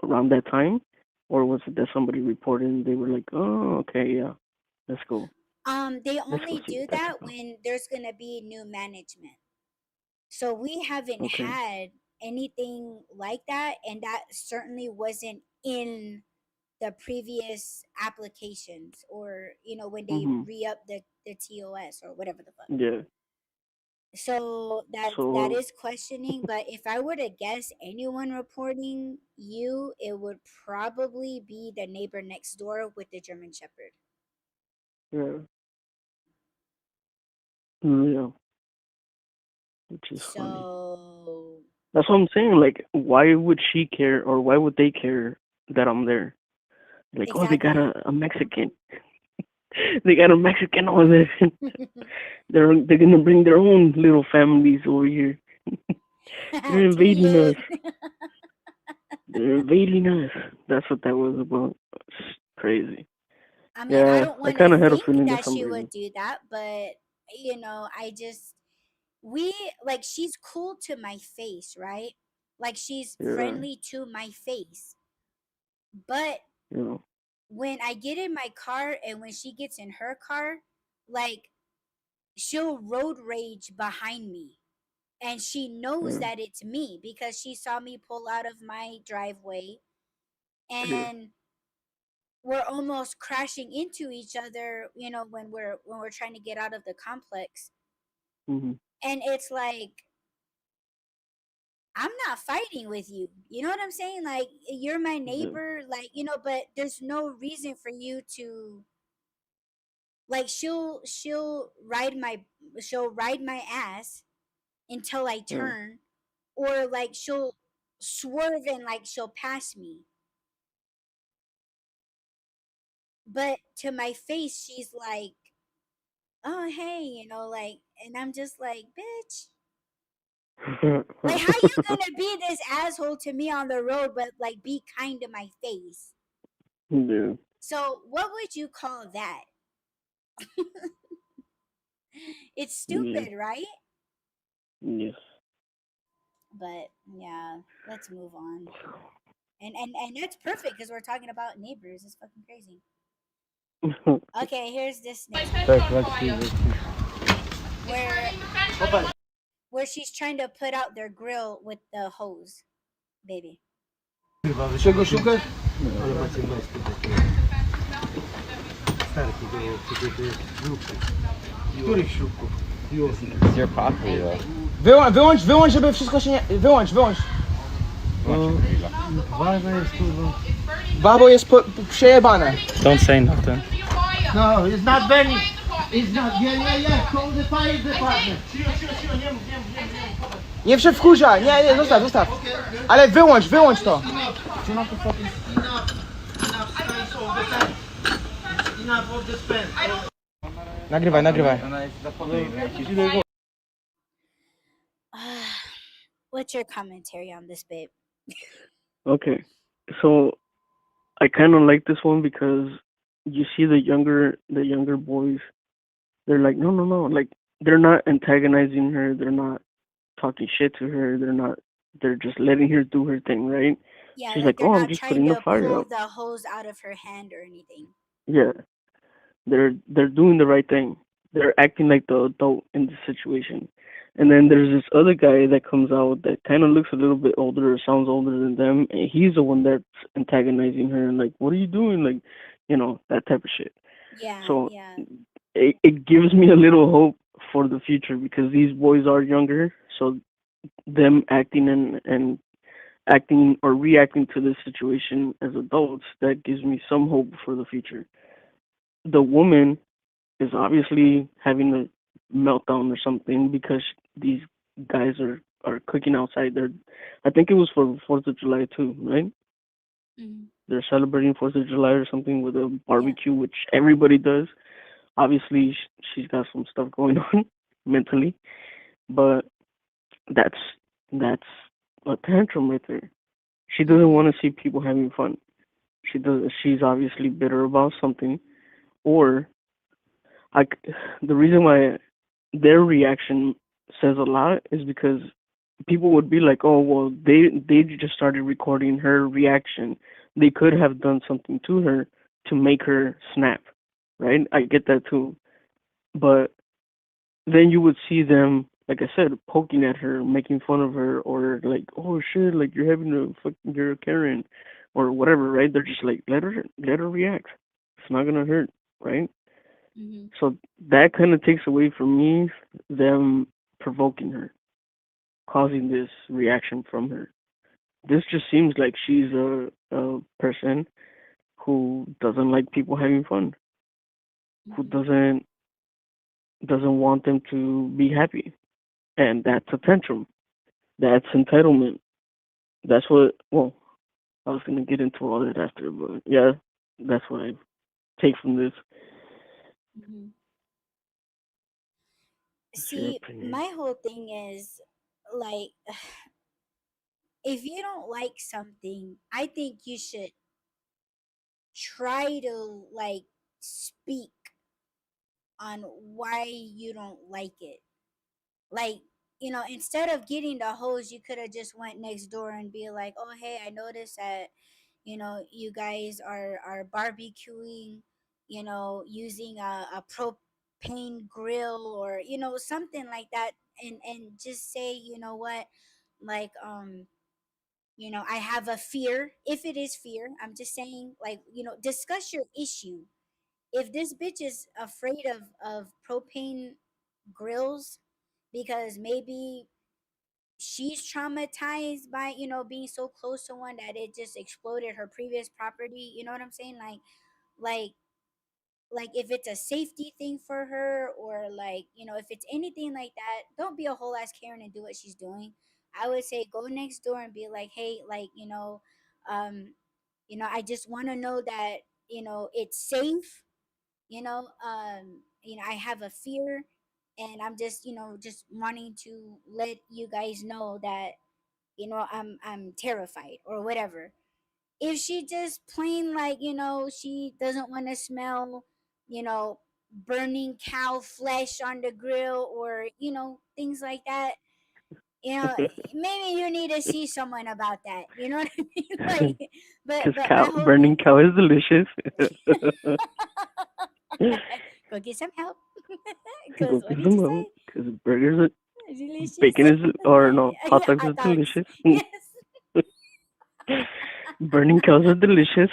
around that time, or was it that somebody reported and they were like, "Oh, okay, yeah, let's go, They let's go only see do what that's that about." when there's gonna be new management. So we haven't Okay. had anything like that, and that certainly wasn't in the previous applications, or when they Mhm. re-up the TOS or whatever the fuck. Yeah. So that So is questioning, but if I were to guess anyone reporting you, it would probably be the neighbor next door with the German Shepherd. yeah, yeah, which is funny. So That's what I'm saying. Like, why would she care, or why would they care that I'm there? Like, oh, they got exactly. a Mexican. They got a Mexican over there. They're gonna bring their own little families over here. They're Too invading us. lit. They're invading us. That's what that was about. It's crazy. I mean, I Yeah, don't I want to kind of had a think feeling that that she somebody would would. do that, but I just we like she's cool to my face, right? Like she's Yeah, friendly to my face. But you know, when I get in my car and when she gets in her car, like she'll road rage behind me. And she knows yeah, that it's me because she saw me pull out of my driveway, yeah. and we're almost crashing into each other, when we're trying to get out of the complex. Mhm. And it's like, I'm not fighting with you. You know what I'm saying? Like, you're my Yeah, neighbor, like, but there's no reason for you to, like, she'll ride my ass until I yeah. turn, or like she'll swerve and like she'll pass me. But to my face, she's like, "Oh, hey," like, and I'm just like, "Bitch, like, how you gonna be this asshole to me on the road, but like be kind to my face?" Yeah, So, what would you call that? It's yeah, stupid, right? yes. But yeah, let's move on. And that's perfect because we're talking about neighbors. It's fucking crazy. Okay, here's this next one where where she's trying to put out their grill with the hose, baby. Czego szukasz? Których śrubków? It's your coffee though. Wyłącz, żeby wszystko się nie... Wyłącz. Babo jest przejebane. Don't say nothing. No, it's not Benny. It's not, yeah, call the fire department. Nie wkurzaj, nie, zostaw. Ale wyłącz to. Nagrywaj. What's your commentary on this, babe? Okay, so I kind of like this one because you see the younger boys. They're like, no, no, no. Like, they're not antagonizing her. They're not talking shit to her. They're just letting her do her thing, right? Yeah, She's like like, they're oh, I'm not just trying putting the to fire pull out. the hose out of her hand or anything. Yeah, they're doing the right thing. They're acting like the adult in the situation. And then there's this other guy that comes out that kind of looks a little bit older or sounds older than them, and he's the one that's antagonizing her and like, what are you doing? Like, that type of shit. Yeah, So yeah. it gives me a little hope for the future because these boys are younger, So them acting and acting or reacting to this situation as adults, that gives me some hope for the future. The woman is obviously having a meltdown or something because these guys are cooking outside. I think it was for Fourth of July too, right? Mm-hmm. They're celebrating Fourth of July or something with a Yeah. barbecue, which everybody does. Obviously, she's got some stuff going on mentally, but that's that's a tantrum right there. She doesn't Mm-hmm. want to see people having fun. She does. She's obviously bitter about something, or I. The reason why their reaction says a lot is because people would be like, "Oh, well, they just started recording her reaction. They could have done something to her to make her snap." Right? I get that too, but then you would see them, like I said, poking at her, making fun of her, or like, "Oh shit, like you're having a fucking, you're a Karen," or whatever. Right? They're just like, let her react. It's not gonna hurt, right? Mm-hmm. So that kind of takes away from me them provoking her, causing this reaction from her. This just seems like she's a person who doesn't like people having fun, who Mm-hmm. doesn't want them to be happy, and that's a tantrum. That's entitlement. That's what. Well, I was gonna get into all that after, but yeah, that's what I take from this. Mm-hmm. What's your See, opinion? my whole thing is like, if you don't like something, I think you should try to like speak on why you don't like it. Like, instead of getting the hose, you could have just went next door and be like, "Oh, hey, I noticed that you guys are barbecuing, using a propane grill, or something like that." And just say, what, like, I have a fear. If it is fear, I'm just saying, like, discuss your issue. If this bitch is afraid of propane grills because maybe she's traumatized by being so close to one that it just exploded her previous property, you know what I'm saying? Like like if it's a safety thing for her, or like, if it's anything like that, don't be a whole ass Karen and do what she's doing. I would say go next door and be like, "Hey, like, um I just want to know that it's safe. I have a fear, and I'm just just wanting to let you guys know that I'm terrified," or whatever. If she just plain, like, she doesn't want to smell, you know burning cow flesh on the grill, or things like that, you know maybe you need to see someone about that, you know what I mean? Like, Because but my cow whole burning thing, cow is delicious. go get some help. Because Go what get did some you milk. say? Because burgers, Delicious. bacon is, or no, hot Yeah, dogs hot are dogs. delicious. Yes. Burning cows are delicious.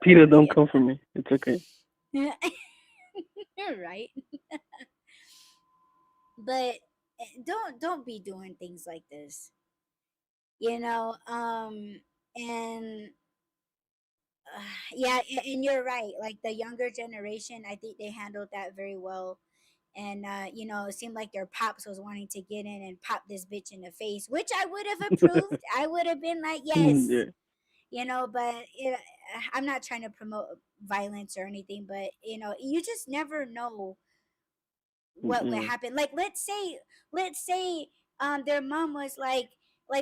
Peter, don't Yeah. come for me. It's okay. You're right. But don't be doing things like this. And yeah, and you're right. Like the younger generation, I think they handled that very well. And it seemed like their pops was wanting to get in and pop this bitch in the face, which I would have approved. I would have been like, yes. Yeah. But I'm not trying to promote violence or anything, but you just never know what would Mm-mm. happen. Like, let's say their mom was like,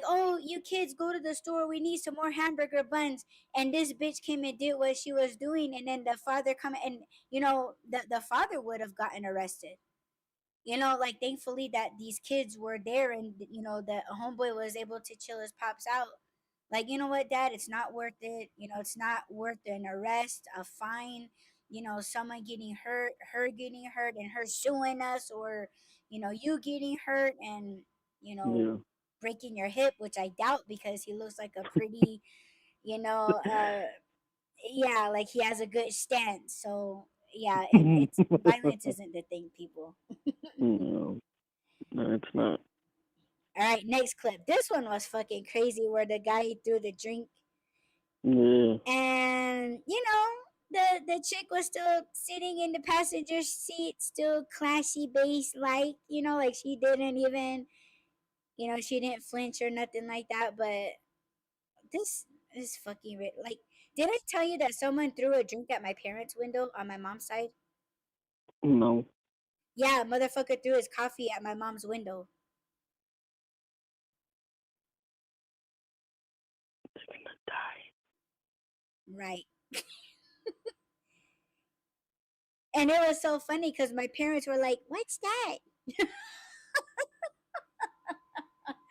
"Oh, you kids, go to the store, we need some more hamburger buns," and this bitch came and did what she was doing, and then the father come, and the father would have gotten arrested. Like, thankfully that these kids were there, and the homeboy was able to chill his pops out. Like, you know what, dad, it's not worth it. It's not worth an arrest, a fine, someone getting hurt, her getting hurt, and her suing us, or you getting hurt and you know Yeah. breaking your hip, which I doubt, because he looks like a pretty, you know uh yeah, like he has a good stance. So yeah, it's violence isn't the thing, people. No, no, it's not. All right, next clip. This one was fucking crazy, where the guy threw the drink, Yeah. and the chick was still sitting in the passenger seat, still classy base, like like she didn't even, she didn't flinch or nothing like that. But this is fucking like, did I tell you that someone threw a drink at my parents' window on my mom's side? No. Yeah, motherfucker threw his coffee at my mom's window. They're gonna die. Right. And it was so funny because my parents were like, "What's that?"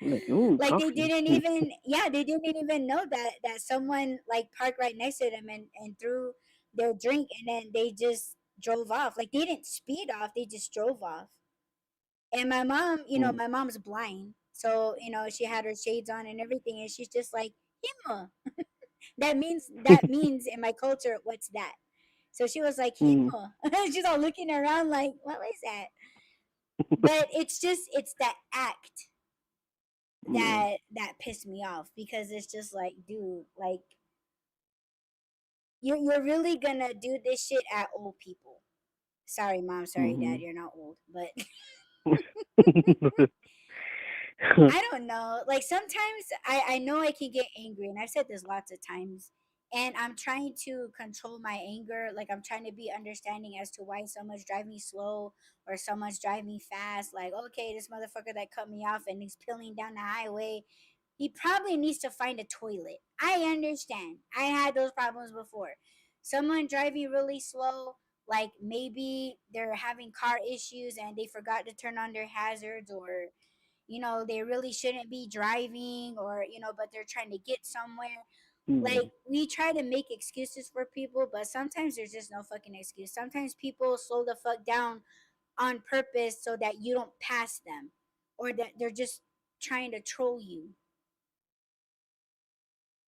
Like, ooh, Like they coffee. didn't even, yeah, they didn't even know that someone like parked right next to them and threw their drink, and then they just drove off. Like they didn't speed off, they just drove off. And my mom, Mm. my mom's blind, so she had her shades on and everything, and she's just like, "Hima." That means in my culture, what's that? So she was like, Mm. "Hima." She's all looking around like, "What was that?" But it's that act Yeah. that pissed me off, because it's just like, dude, like you're really gonna do this shit at old people. Sorry, mom. Sorry, dad. Mhm. You're not old, but I don't know. Like sometimes I know I can get angry, and I've said this lots of times, and I'm trying to control my anger. Like I'm trying to be understanding as to why someone's driving slow or someone's driving fast. Like, okay, this motherfucker that cut me off and he's peeling down the highway, he probably needs to find a toilet. I understand. I had those problems before. Someone driving really slow, like maybe they're having car issues and they forgot to turn on their hazards, or they really shouldn't be driving, or but they're trying to get somewhere. Like Mm. we try to make excuses for people, but sometimes there's just no fucking excuse. Sometimes people slow the fuck down on purpose so that you don't pass them, or that they're just trying to troll you.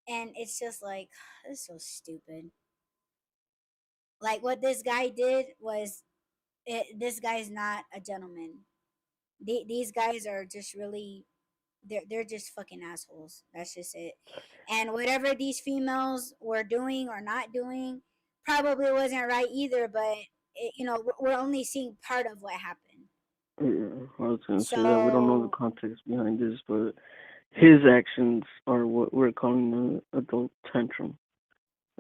And it's just like, this is so stupid. Like what this guy did was, this guy's not a gentleman. These guys are just really, they're just fucking assholes. That's just it. And whatever these females were doing or not doing probably wasn't right either. But we're only seeing part of what happened. Yeah, I was gonna say, yeah, we don't know the So context behind this, but his actions are what we're calling an adult tantrum.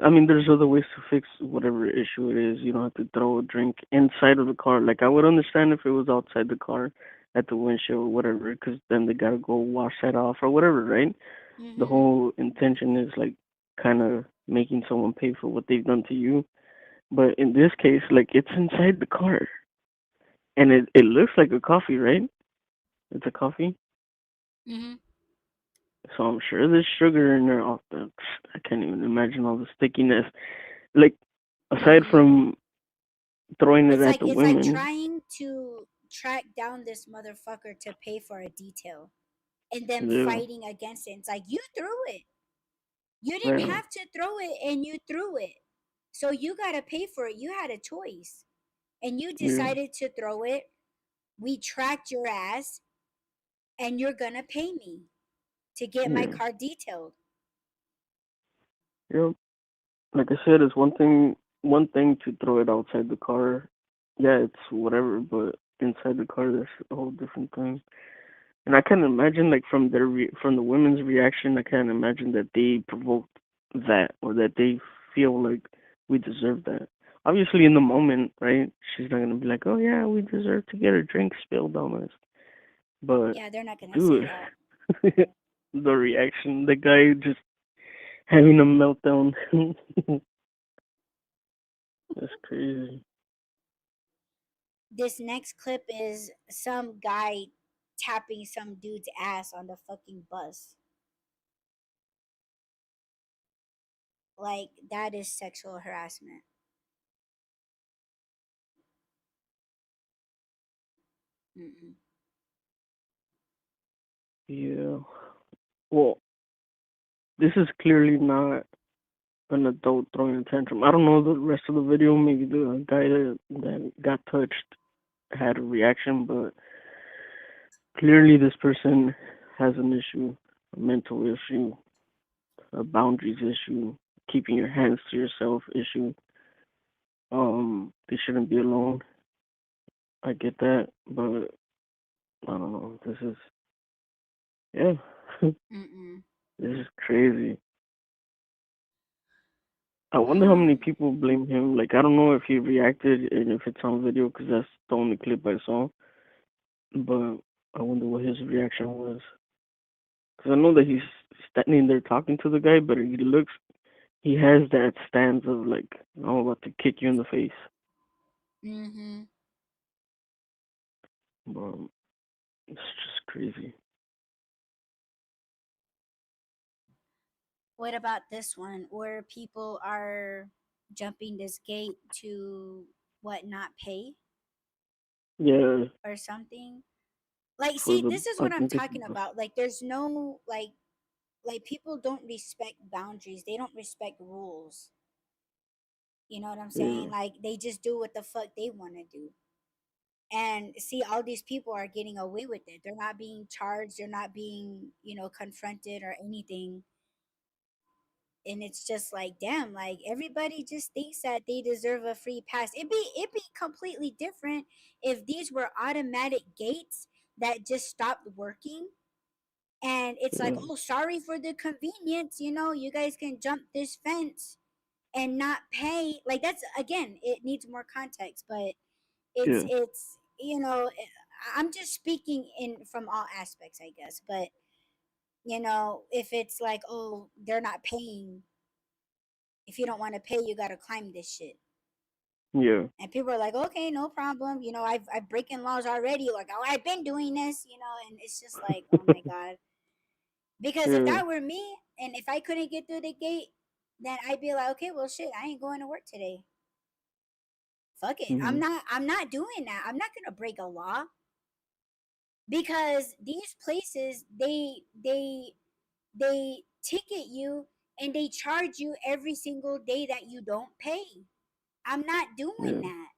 I mean, there's other ways to fix whatever issue it is. You don't have to throw a drink inside of the car. Like, I would understand if it was outside the car at the windshield or whatever, because then they gotta go wash that off or whatever, right? The mm-hmm. whole intention is, like, kind of making someone pay for what they've done to you. But in this case, like, it's inside the car. And it looks like a coffee, right? It's a coffee. Mm-hmm. So I'm sure there's sugar in there off the. I can't even imagine all the stickiness. Like, aside Mm-hmm. from throwing it it's at like the it's like women. trying to track down this motherfucker to pay for a detail, and then Yeah, fighting against it. It's like, you threw it. You didn't right. have to throw it, and you threw it. So you got to pay for it. You had a choice. And you Yeah, decided to throw it. We tracked your ass, and you're going to pay me to get my yeah, car detailed. yeah. Like I said, it's one thing to throw it outside the car. Yeah, it's whatever, but inside the car, that's a whole different thing. And I can't imagine, like, from the women's reaction, I can't imagine that they provoked that, or that they feel like we deserve that. Obviously, in the moment, right? She's not gonna be like, "Oh yeah, we deserve to get a drink spilled on us." But Yeah, they're not going to say dude, that. the reaction, the guy just having a meltdown. That's crazy. This next clip is some guy tapping some dude's ass on the fucking bus. Like, that is sexual harassment. Mm-mm. Yeah. Well, this is clearly not. an adult throwing a tantrum. I don't know the rest of the video. Maybe the guy that got touched had a reaction, but clearly this person has an issue, a mental issue, a boundaries issue, keeping your hands to yourself issue. They shouldn't be alone. I get that, but I don't know. This is, yeah, Mm-mm. this is crazy. I wonder how many people blame him. Like, I don't know if he reacted and if it's on video because that's the only clip I saw. But I wonder what his reaction was. Because I know that he's standing there talking to the guy, but he has that stance of like, I'm about to kick you in the face. Mm-hmm. But it's just crazy. What about this one where people are jumping this gate to what, not pay Yeah, or something? Like, for see, the, this is I what I'm think it's, talking about. Like, there's no like people don't respect boundaries. They don't respect rules. You know what I'm yeah, saying? Like, they just do what the fuck they want to do. And see, all these people are getting away with it. They're not being charged. They're not being, confronted or anything. And it's just like, damn, like everybody just thinks that they deserve a free pass. It'd be completely different if these were automatic gates that just stopped working, and it's like, yeah, oh, sorry for the convenience, you guys can jump this fence and not pay. Like, that's, again, it needs more context, but it's yeah, it's I'm just speaking in from all aspects, I guess. But if it's like, oh, they're not paying, if you don't want to pay, you got to climb this shit. yeah, And people are like, okay, no problem. I've breaking laws already. Like, oh, I've been doing this, and it's just like, oh my God. Because if yeah, that were me, and if I couldn't get through the gate, then I'd be like, okay, well, shit, I ain't going to work today. Fuck it. I'm mm-hmm, not. I'm not doing that. I'm not gonna break a law, because these places, they ticket you and they charge you every single day that you don't pay. I'm not doing yeah, that.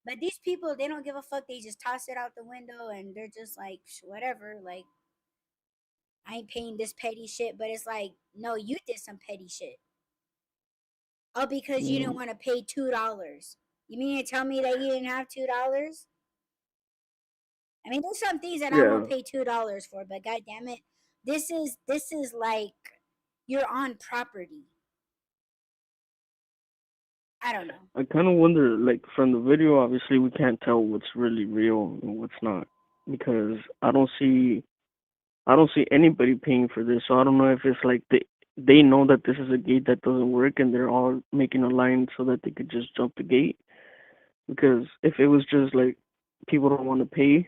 But these people, they don't give a fuck. They just toss it out the window and they're just like, whatever. Like, I ain't paying this petty shit. But it's like, no, you did some petty shit. Oh, because you yeah, didn't want to pay $2. You mean to tell me that you didn't have $2? I mean, there's some things that I yeah. won't pay $2 for, but god damn it, this is like, you're on property. I don't know. I kind of wonder, like, from the video, obviously we can't tell what's really real and what's not because I don't see anybody paying for this. So I don't know if it's like they know that this is a gate that doesn't work and they're all making a line so that they could just jump the gate. Because if it was just like people don't want to pay,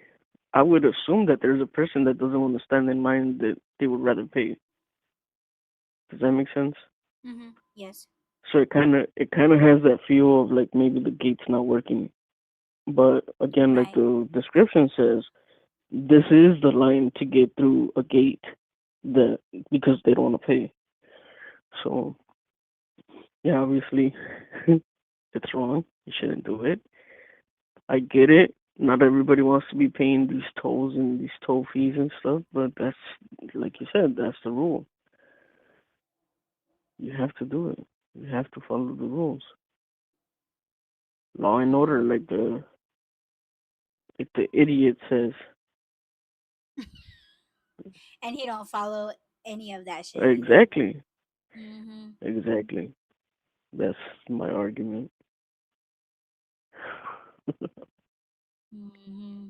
I would assume that there's a person that doesn't want to stand in line that they would rather pay. Does that make sense? Yes. So it kind of has that feel of like maybe the gate's not working. But again, like Right. the description says, this is the line to get through a gate that because they don't want to pay. So yeah, obviously it's wrong. You shouldn't do it. I get it. Not everybody wants to be paying these tolls and these toll fees and stuff, but that's like you said, that's the rule. You have to do it. You have to follow the rules. Law and order, like the idiot says. And he don't follow any of that shit either. Exactly. Mm-hmm. Exactly. That's my argument. Mm-hmm.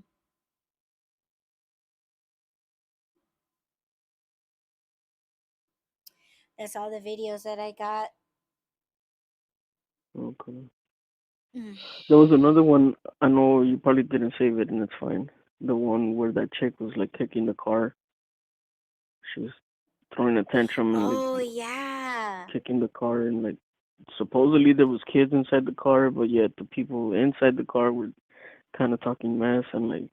That's all the videos that I got. Okay. Mm. There was another one. I know you probably didn't save it, and it's fine. The one where that chick was like kicking the car. She was throwing a tantrum and Oh like yeah. kicking the car, and like supposedly there was kids inside the car, but yet the people inside the car were kind of talking mess, and like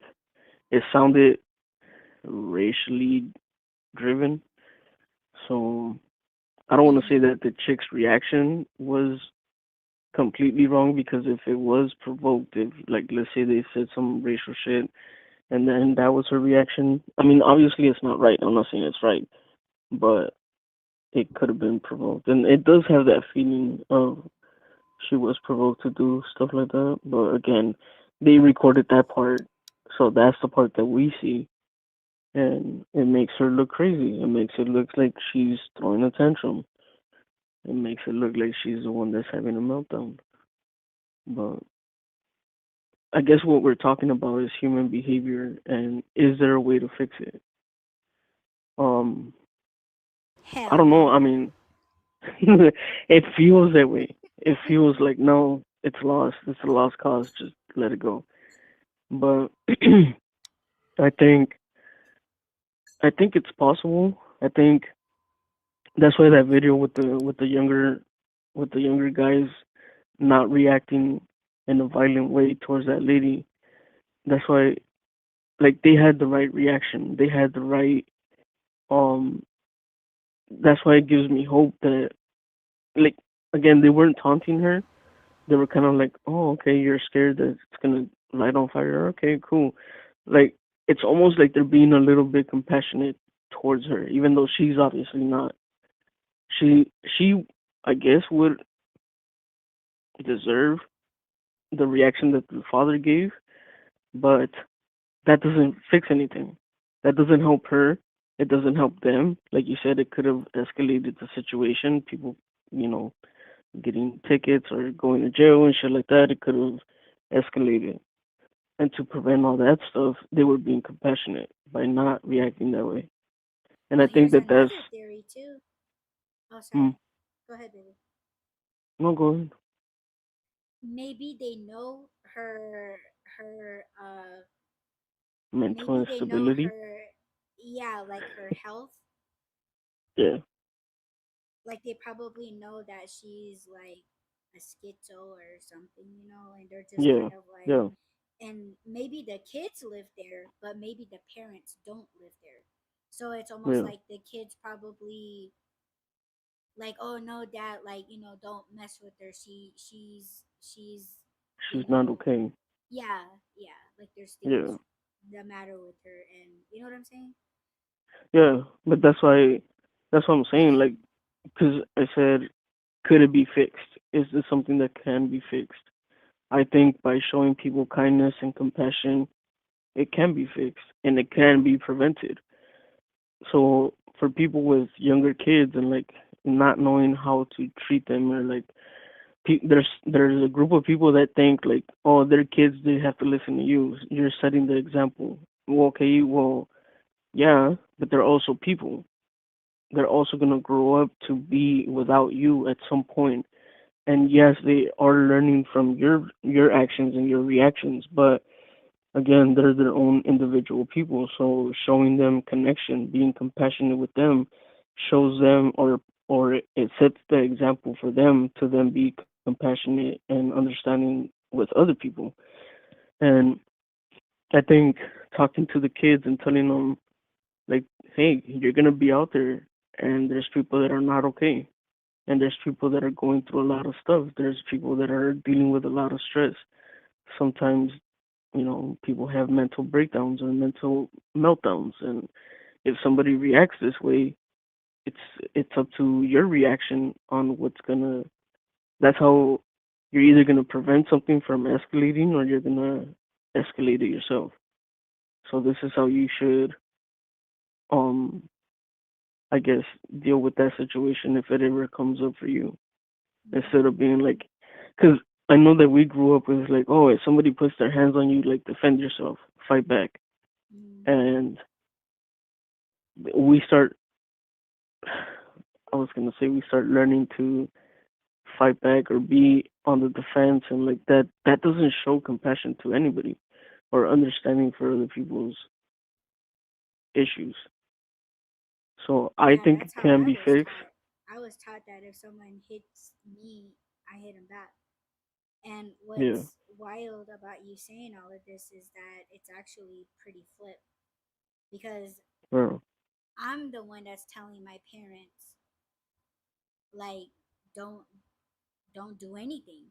it sounded racially driven. So I don't want to say Mm-hmm. that the chick's reaction was completely wrong, because if it was provoked, if like let's say they said some racial shit and then that was her reaction, I mean obviously it's not right. I'm not saying it's right, but it could have been provoked, and it does have that feeling of she was provoked to do stuff like that. But again, they recorded that part, so that's the part that we see, and it makes her look crazy. It makes it look like she's throwing a tantrum. It makes it look like she's the one that's having a meltdown. But I guess what we're talking about is human behavior, and is there a way to fix it? Um, I Hell don't know. I no. mean, it feels that way. It feels like no, it's lost. It's a lost cause. Just let it go. But I think I think it's possible. I think that's why that video with the younger guys not reacting in a violent way towards that lady. That's why, like, they had the right reaction. They had the right um. That's why it gives me hope that, like, again, they weren't taunting her. They were kind of like, oh, okay, you're scared that it's gonna light on fire. Okay, cool. Like, it's almost like they're being a little bit compassionate towards her, even though she's obviously not. She, I guess, would deserve the reaction that the father gave, but that doesn't fix anything. That doesn't help her. It doesn't help them. Like you said, it could have escalated the situation. People, you know, getting tickets or going to jail and shit like that. It could have escalated. And to prevent all that stuff, they were being compassionate by not reacting that way. And I Well, think here's that that's another theory too. Oh, mm, sorry. Go ahead, baby. no, go ahead. Maybe they know her Mental maybe they know instability. her, yeah, like her health. Yeah, Like they probably know that she's like a schizo or something, and they're just yeah, kind of like, yeah. and maybe the kids live there, but maybe the parents don't live there. So it's almost Yeah, like the kids probably like, oh no, dad, like, don't mess with her. She's you she's not know okay. yeah, yeah, like there's Yeah, things the matter with her, and you know what I'm saying. yeah. But that's what I'm saying. Like, because I said, could it be fixed? Is this something that can be fixed? I think by showing people kindness and compassion, it can be fixed and it can be prevented. So for people with younger kids and like not knowing how to treat them, or like there's a group of people that think like, oh, they're kids, they have to listen to you. You're setting the example. Well, okay, well, yeah, but they're also people. They're also gonna grow up to be without you at some point. And yes, they are learning from your actions and your reactions, but again, they're their own individual people. So showing them connection, being compassionate with them, shows them, or it sets the example for them to then be compassionate and understanding with other people. And I think talking to the kids and telling them like, hey, you're gonna be out there, and there's people that are not okay, and there's people that are going through a lot of stuff. There's people that are dealing with a lot of stress. Sometimes, people have mental breakdowns or mental meltdowns, and if somebody reacts this way, it's it's up to your reaction on what's gonna. That's how you're either gonna prevent something from escalating, or you're gonna escalate it yourself. So this is how you should, um, I guess, deal with that situation if it ever comes up for you, instead of being like, because I know that we grew up with like, oh, if somebody puts their hands on you, like defend yourself, fight back, Mm-hmm. and we start. I was gonna say we start learning to fight back or be on the defense, and like that. That doesn't show compassion to anybody or understanding for other people's issues. So I Yeah, think that's it how can I be was fixed. taught. I was taught that if someone hits me, I hit him back. And Yeah, what's wild about you saying all of this is that it's actually pretty flip, because yeah, I'm the one that's telling my parents, like don't do anything.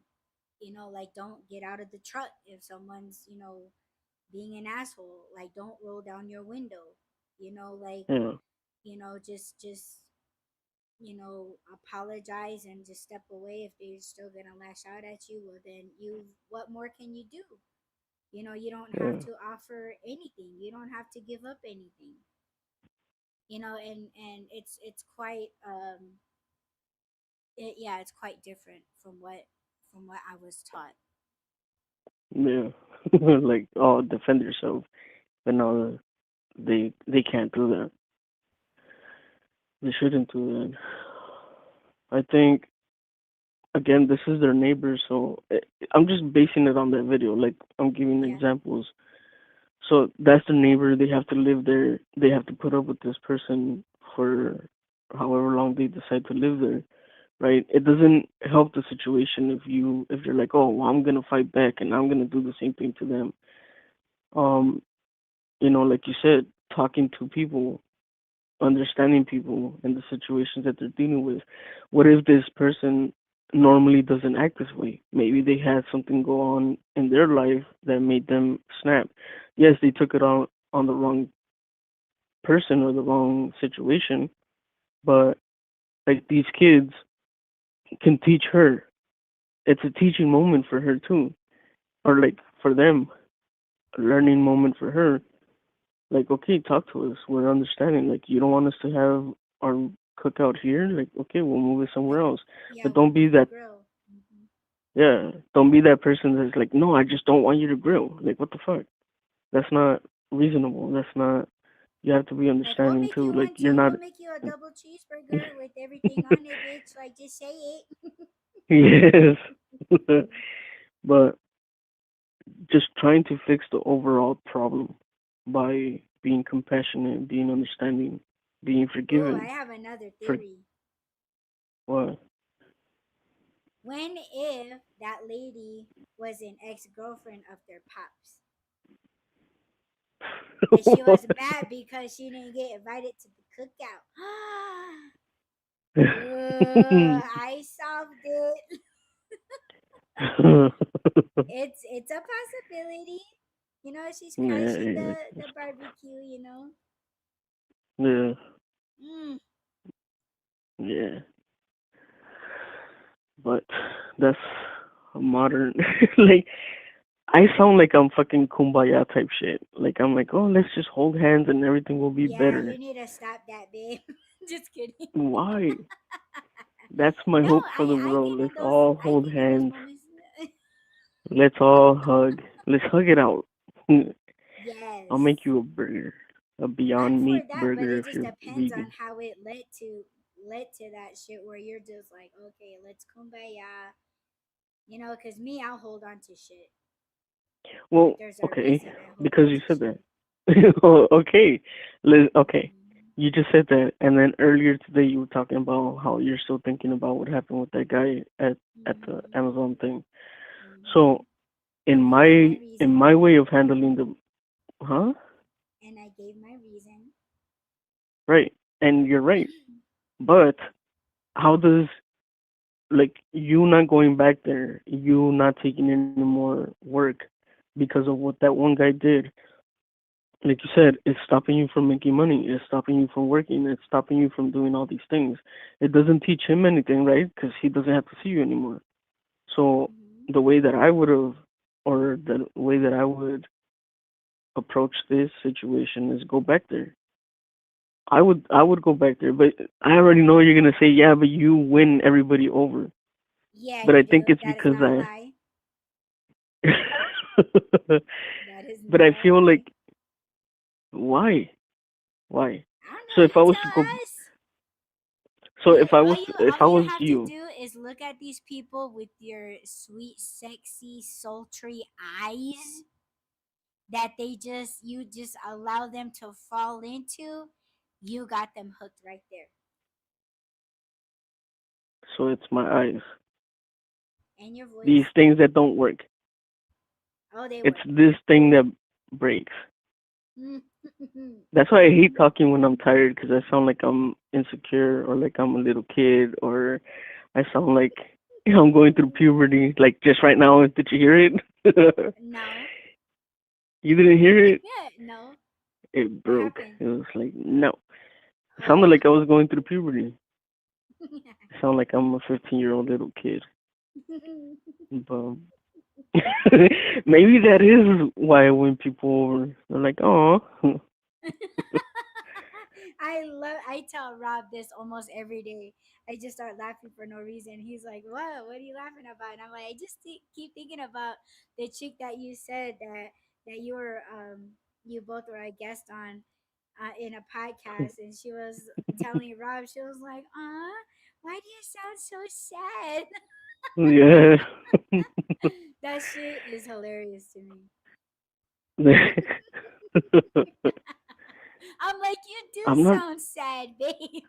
Like don't get out of the truck if someone's being an asshole. Like don't roll down your window. Like Yeah. just apologize and just step away. If they're still gonna lash out at you, well then what more can you do? You don't have Yeah. to offer anything. You don't have to give up anything. And it's quite yeah, it's quite different from what I was taught. Yeah. Like, oh, defend yourself. But no, they can't do that. They shouldn't do that. I think again, this is their neighbor, so I'm just basing it on that video. Like I'm giving Yeah. examples. So that's the neighbor. They have to live there. They have to put up with this person for however long they decide to live there, right? It doesn't help the situation if you're like, oh, well, I'm gonna fight back and I'm gonna do the same thing to them. Um, like you said, talking to people, understanding people and the situations that they're dealing with. What if this person normally doesn't act this way? Maybe they had something go on in their life that made them snap. Yes, they took it on the wrong person or the wrong situation, but like these kids can teach her. It's a teaching moment for her too, or like for them, a learning moment for her. Like, okay, talk to us. We're understanding. Like, you don't want us to have our cookout here. Like, okay, we'll move it somewhere else. Yeah, But we'll don't be move the that. grill. Hmm. Yeah, don't be that person that's like, no, I just don't want you to grill. Like, what the fuck? That's not reasonable. That's not. You have to be Like we'll understanding make too. you Like, one you're too. not. We'll make you a double cheeseburger with everything on it, bitch. Like just say it. Yes, but just trying to fix the overall problem by being compassionate, being understanding, being Ooh, I forgiving. have another For theory. what? When if that lady was an ex girlfriend of their pops, and she was mad because she didn't get invited to the cookout. I solved it. It's a possibility. She's crashing Yeah, the barbecue. yeah, Mm. yeah. But that's a modern. Like, I sound like I'm fucking kumbaya type shit. Like, I'm like, oh, let's just hold hands and everything will be Yeah, better. you need to stop that, babe. Just kidding. Why? That's my No, hope for the I world. think Let's in those all I hold think in those hands. moments. Let's all hug. Let's hug it out. I'll Yes. make you a burger, a I'm Beyond for Meat that, but burger it if just you're depends on vegan. how it led to that shit where you're just like, okay, let's kumbaya. Because me, I'll hold on to shit. Like Well, there's a okay, reason I hold because on you to said shit. that. Okay, okay. Hmm. You just said that, and then earlier today you were talking about how you're still thinking about what happened with that guy at the Hmm. Amazon thing. Hmm. So in And I gave my reason. my way of handling the, huh? And I gave my reason. Right, and you're right. But how does, like, you not going back there, you not taking any more work because of what that one guy did? Like you said, it's stopping you from making money. It's stopping you from working. It's stopping you from doing all these things. It doesn't teach him anything, right? Because he doesn't have to see you anymore. So Hmm. the way that I would have, or the way that I would approach this situation is go back there. I would go back there, but I already know you're gonna say, yeah, but you win everybody over. Yeah, But I you think do. it's That is because not a lie. That is but I not a feel lie. like, why? Why? I don't So know. if I You was to go, tell us. so You if all I you was have to you, do is look at these people with your sweet, sexy, sultry eyes that you just allow them to fall into. You got them hooked right there. so it's my eyes. And your These voice. things that don't work. Oh, they It's work. this thing that breaks. That's why I hate talking when I'm tired because I sound like I'm insecure or like I'm a little kid or I sound like I'm going through puberty. Like just right now, did you hear it? No. You didn't hear it? Yeah, no. It What broke. happened? It was like, no. It sounded Oh. like I was going through puberty. It sounded like I'm a 15-year-old little kid. But maybe that is why when people are like, oh, I tell Rob this almost every day. I just start laughing for no reason. He's like, What are you laughing about?" And I'm like, "I just keep thinking about the chick that you said that you were you both were a guest on in a podcast, and she was telling Rob, she was like, why do you sound so sad?" yeah. That shit is hilarious to me. I'm like, "You do I'm not. sound sad, babe."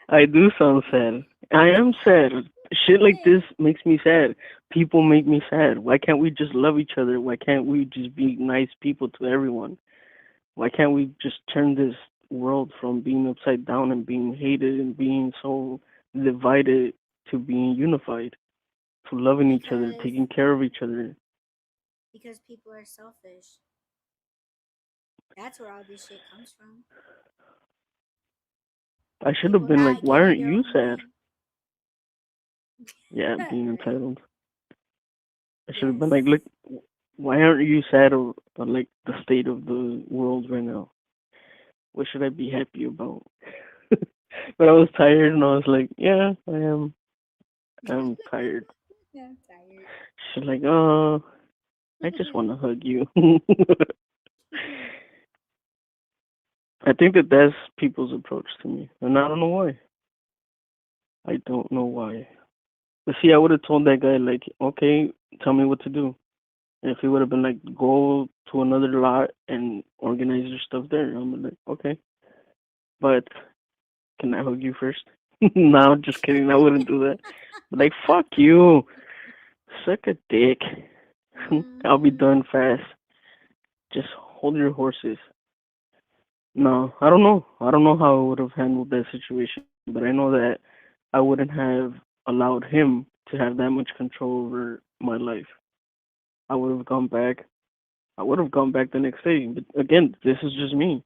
I do sound sad. I am sad. Shit like this makes me sad. People make me sad. Why can't we just love each other? Why can't we just be nice people to everyone? Why can't we just turn this world from being upside down and being hated and being so divided to being unified, to loving each other, because taking care of each other? people are selfish. That's where all this shit comes from. I should have People been like, not why getting aren't their you own sad? way. Yeah, being Right. entitled. I should have been Yes. like, look, why aren't you sad of like the state of the world right now? What should I be happy about? But I was tired and I was like, yeah, I am. I'm tired. I'm tired. She's like, oh, I just want to hug you. I think that that's people's approach to me, and I don't know why. I don't know why. But see, I would have told that guy like, okay, tell me what to do. And if he would have been like, go to another lot and organize your stuff there, I'm like, okay, but can I hug you first? No, just kidding. I wouldn't do that. But like, fuck you, suck a dick. I'll be Mhm. done fast. Just hold your horses. No, I don't know. I don't know how I would have handled that situation, but I know that I wouldn't have allowed him to have that much control over my life. I would have gone back. I would have gone back the next day. But again, this is just me.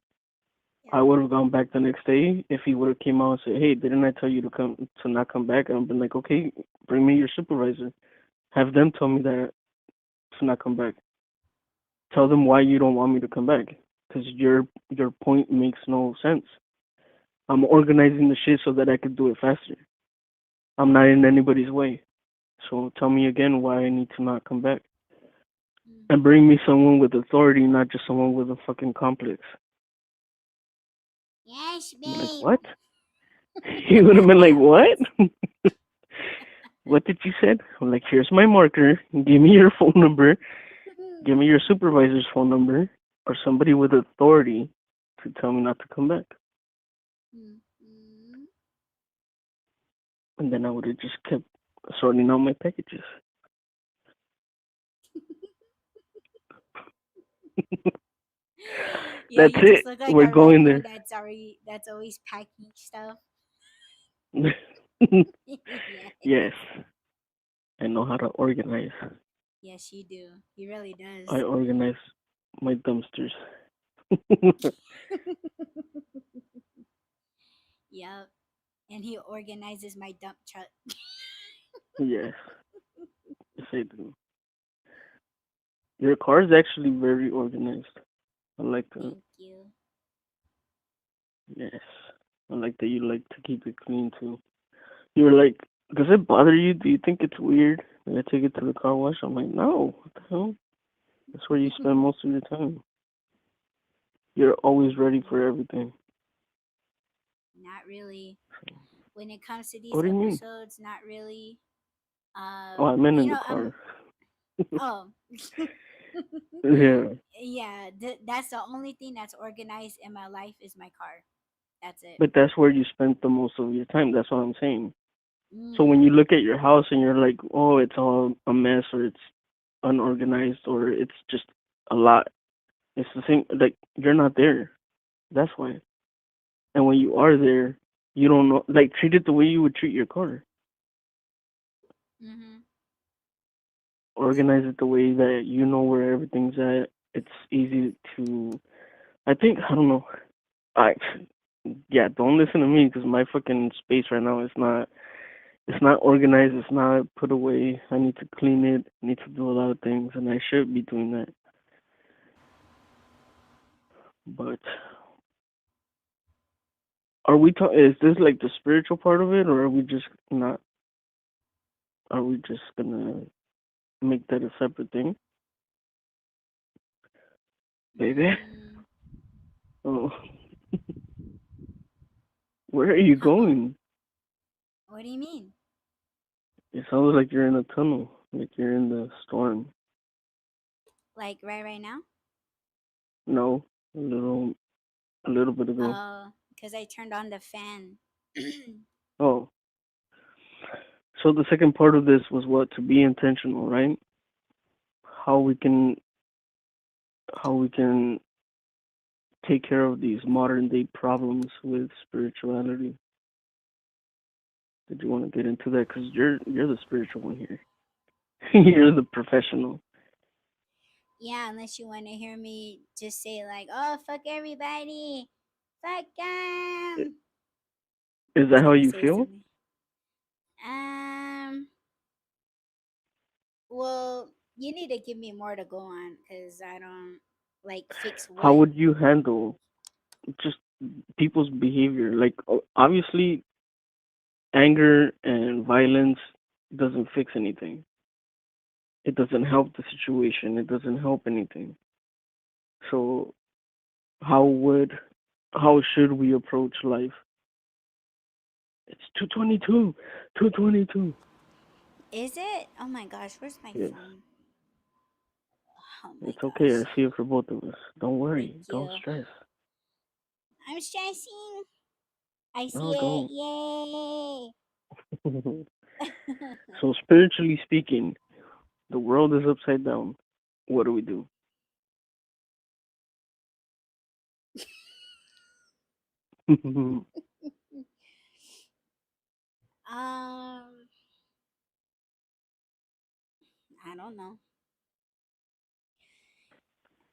I Yeah. would have gone back the next day if he would have came out and said, "Hey, didn't I tell you to not come back?" I've been like, "Okay, bring me your supervisor. Have them tell me that to not come back. Tell them why you don't want me to come back, because your point makes no sense. I'm organizing the shit so that I could do it faster. I'm not in anybody's way. So tell me again why I need to not come back. And Mhm. bring me someone with authority, not just someone with a fucking complex." Yes, I'm like, babe. what? He would have been like, what? What did you said? I'm like, here's my marker. Give me your phone number. Give me your supervisor's phone number or somebody with authority to tell me not to come back. Mhm. And then I would have just kept sorting out my packages. Yeah, That's you just it. look like We're a going raccoon there. that's always packing stuff. Yeah. Yes, I know how to organize. Yes, you do. He really I does. organize my dumpsters. Yep. And he organizes my dump truck. Yes, yes I do. Your car is actually very organized. I like that. Thank you. Yes, I like that you like to keep it clean too. You were like, does it bother you? Do you think it's weird that I take it to the car wash? I'm like, no. What the hell? That's where you spend most of your time. You're always ready for everything. Not really. When it comes to these What do you mean? episodes, not really. Oh, I meant You in the know, I'm car. oh. Yeah, Yeah, that's the only thing that's organized in my life is my car. That's it. but that's where you spend the most of your time. That's what I'm saying. So when you Mm. look at your house and you're like, oh, it's all a mess or it's unorganized or it's just a lot, It's the same. Like you're not there. That's why. And when you are there, you don't know. Like treat it the way you would treat your car. Mhm. Organize it the way that you know where everything's at. It's easy to. I think I don't know. I yeah. Don't listen to me because my fucking space right now is not. It's not organized. It's not put away. I need to clean it. I need to do a lot of things, and I should be doing that. But are we? Is this like the spiritual part of it, or are we just not? Are we just gonna make that a separate thing, baby? Mm, Oh, where are you how? going? What do you mean? It sounds like you're in a tunnel, like you're in the storm. Like right now? No, a little bit ago. Oh, because I turned on the fan. Oh, so the second part of this was what? To be intentional, right? How we can, how we can take care of these modern day problems with spirituality. Did you want to get into that? Because you're the spiritual one here. You're the professional. Yeah, unless you want to hear me just say like, "Oh, fuck everybody, fuck them." Is I that was how gonna you say feel? something. Um. Well, you need to give me more to go on because I don't like fix How what. would you handle just people's behavior? Like, obviously, anger and violence doesn't fix anything. It doesn't help the situation. It doesn't help anything. So, how would, how should we approach life? It's 222. 222. Is it? Oh my gosh, where's my Yes. phone? Oh my It's okay. I gosh. see it for both of us. Don't Thank worry. Don't you. stress. I'm stressing. I No, see it. don't. Yay. So, spiritually speaking, the world is upside down. What do we do? um, I don't know.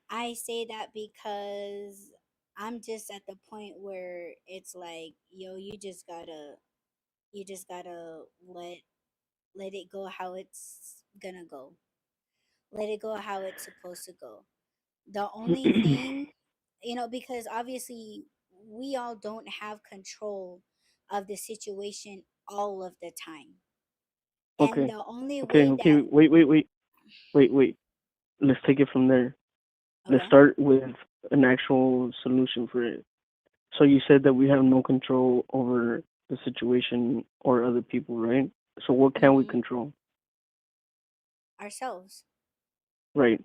I say that because I'm just at the point where it's like, yo, you just gotta let it go how it's gonna go. Let it go how it's supposed to go. The only thing, because obviously we all don't have control of the situation all of the time. And Okay. the only Okay. way Okay. that, Wait. Let's take it from there. Let's okay, start with an actual solution for it. So you said that we have no control over the situation or other people, right? So what can we mm-hmm, control? ourselves. Right.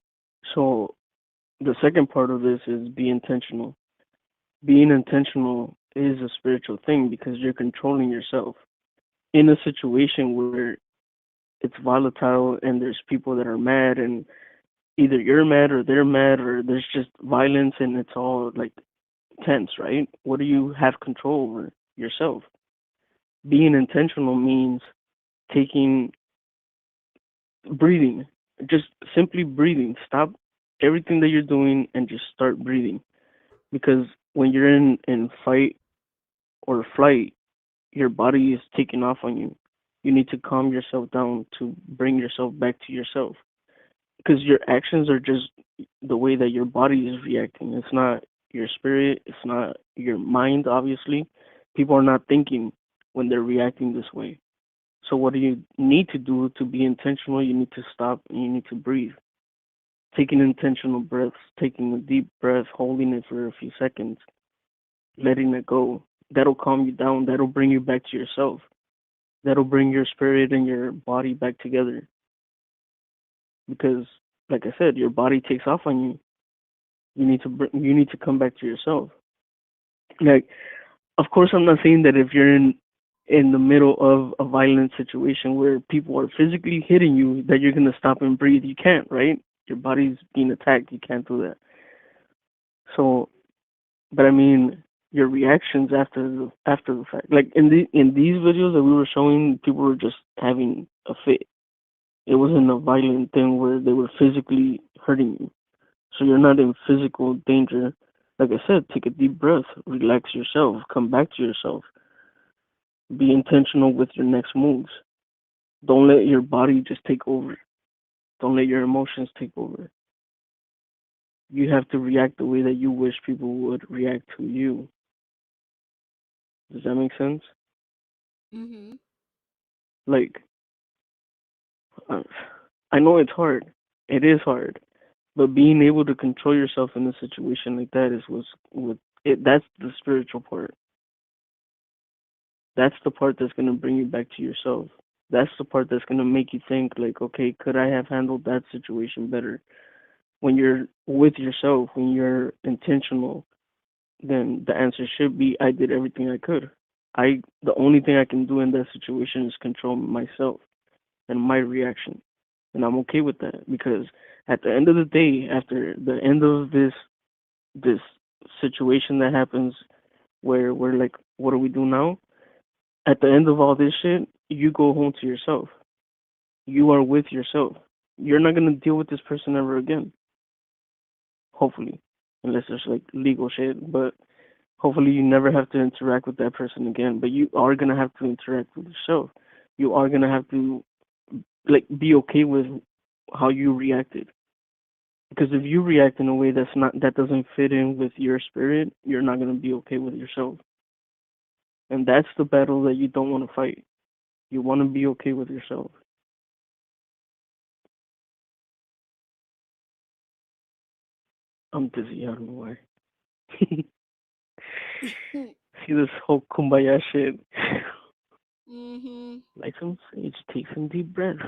So the second part of this is be intentional. Being intentional is a spiritual thing because you're controlling yourself. In a situation where it's volatile and there's people that are mad and either you're mad or they're mad or there's just violence and it's all like tense, right? What do you have control over? Yourself. Being intentional means taking breathing, just simply breathing. Stop everything that you're doing and just start breathing. Because when you're in fight or flight, your body is taking off on you. You need to calm yourself down to bring yourself back to yourself. Because your actions are just the way that your body is reacting. It's not your spirit. It's not your mind. Obviously, people are not thinking when they're reacting this way. So what do you need to do to be intentional? You need to stop and you need to breathe. Taking intentional breaths, taking a deep breath, holding it for a few seconds, letting it go. That'll calm you down. That'll bring you back to yourself. That'll bring your spirit and your body back together. Because, like I said, your body takes off on you. You need to come back to yourself. Like, of course, I'm not saying that if you're in the middle of a violent situation where people are physically hitting you that you're gonna stop and breathe. You can't, right? Your body's being attacked. You can't do that. So, but I mean, your reactions after the fact. Like in these videos that we were showing, people were just having a fit. It wasn't a violent thing where they were physically hurting you. So you're not in physical danger. Like I said, take a deep breath, relax yourself, come back to yourself, be intentional with your next moves. Don't let your body just take over. Don't let your emotions take over. You have to react the way that you wish people would react to you. Does that make sense? Mhm. Like, uh, I know it's hard. It is hard, but being able to control yourself in a situation like that is what's what it. That's the spiritual part. That's the part that's gonna bring you back to yourself. That's the part that's gonna make you think like, okay, could I have handled that situation better? When you're with yourself, when you're intentional, then the answer should be, I did everything I could. The only thing I can do in that situation is control myself and my reaction. And I'm okay with that because at the end of the day, after the end of this situation that happens where we're like, what do we do now? At the end of all this shit, you go home to yourself. You are with yourself. You're not gonna deal with this person ever again. Hopefully. Unless there's like legal shit. But hopefully you never have to interact with that person again. But you are gonna have to interact with yourself. You are gonna have to like be okay with how you reacted. Because if you react in a way that doesn't fit in with your spirit, you're not gonna be okay with yourself. And that's the battle that you don't want to fight. You want to be okay with yourself. I'm dizzy. I don't know why. See this whole kumbaya shit. Mhm. Light some sage, take some deep breaths,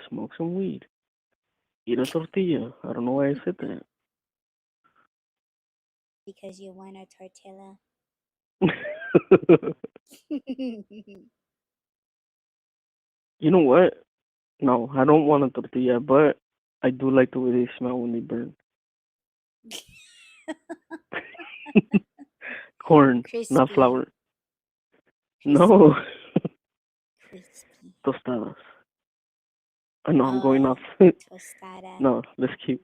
smoke some weed, eat a tortilla. I don't know why I said that. Because you want a tortilla. You know what? No, I don't want a tortilla, but I do like the way they smell when they burn. Corn, not Crispy. flour. No, Crispy. Crispy. tostadas. I know I'm going Oh, off. tostada. No, let's keep.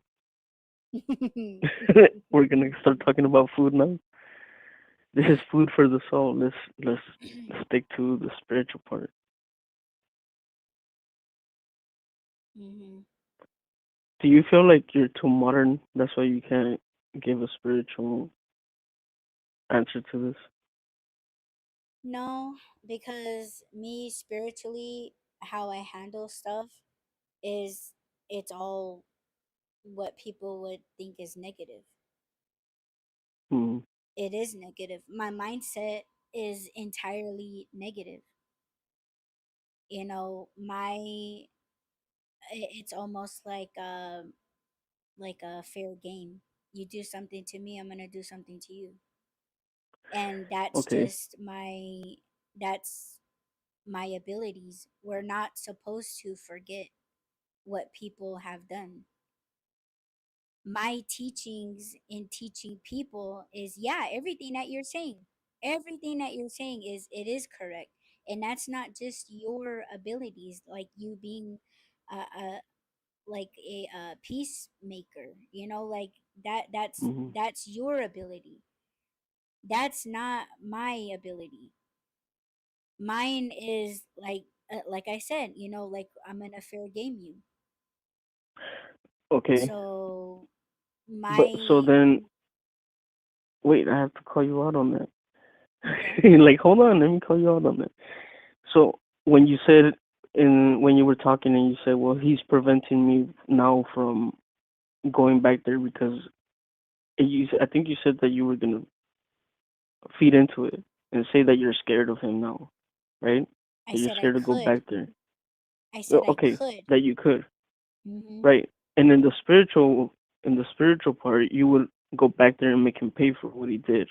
We're gonna start talking about food now. This is food for the soul. Let's stick to the spiritual part. Mhm. Do you feel like you're too modern? That's why you can't give a spiritual answer to this. No, because me spiritually, how I handle stuff is it's all what people would think is negative. Hmm. It is negative. My mindset is entirely negative. You know, it's almost like a fair game. You do something to me, I'm gonna do something to you, and Okay. that's my abilities. We're not supposed to forget what people have done. My teachings in teaching people is, yeah, everything that you're saying is, it is correct, and that's not just your abilities, like you being a like a peacemaker, you know, like Hmm. that's your ability. That's not my ability. Mine is like I said, you know, like I'm gonna fair game you. Okay. So But so my then, wait, I have to call you out on that. okay. Like, hold on, let me call you out on that. So when you said when you were talking and you said, well, he's preventing me now from going back there because I think you said that you were gonna feed into it and say that you're scared of him now, right? I That you're said I scared to go could. back there. I said Well, I okay, could. that you could, Hmm. right? And in the spiritual part, you would go back there and make him pay for what he did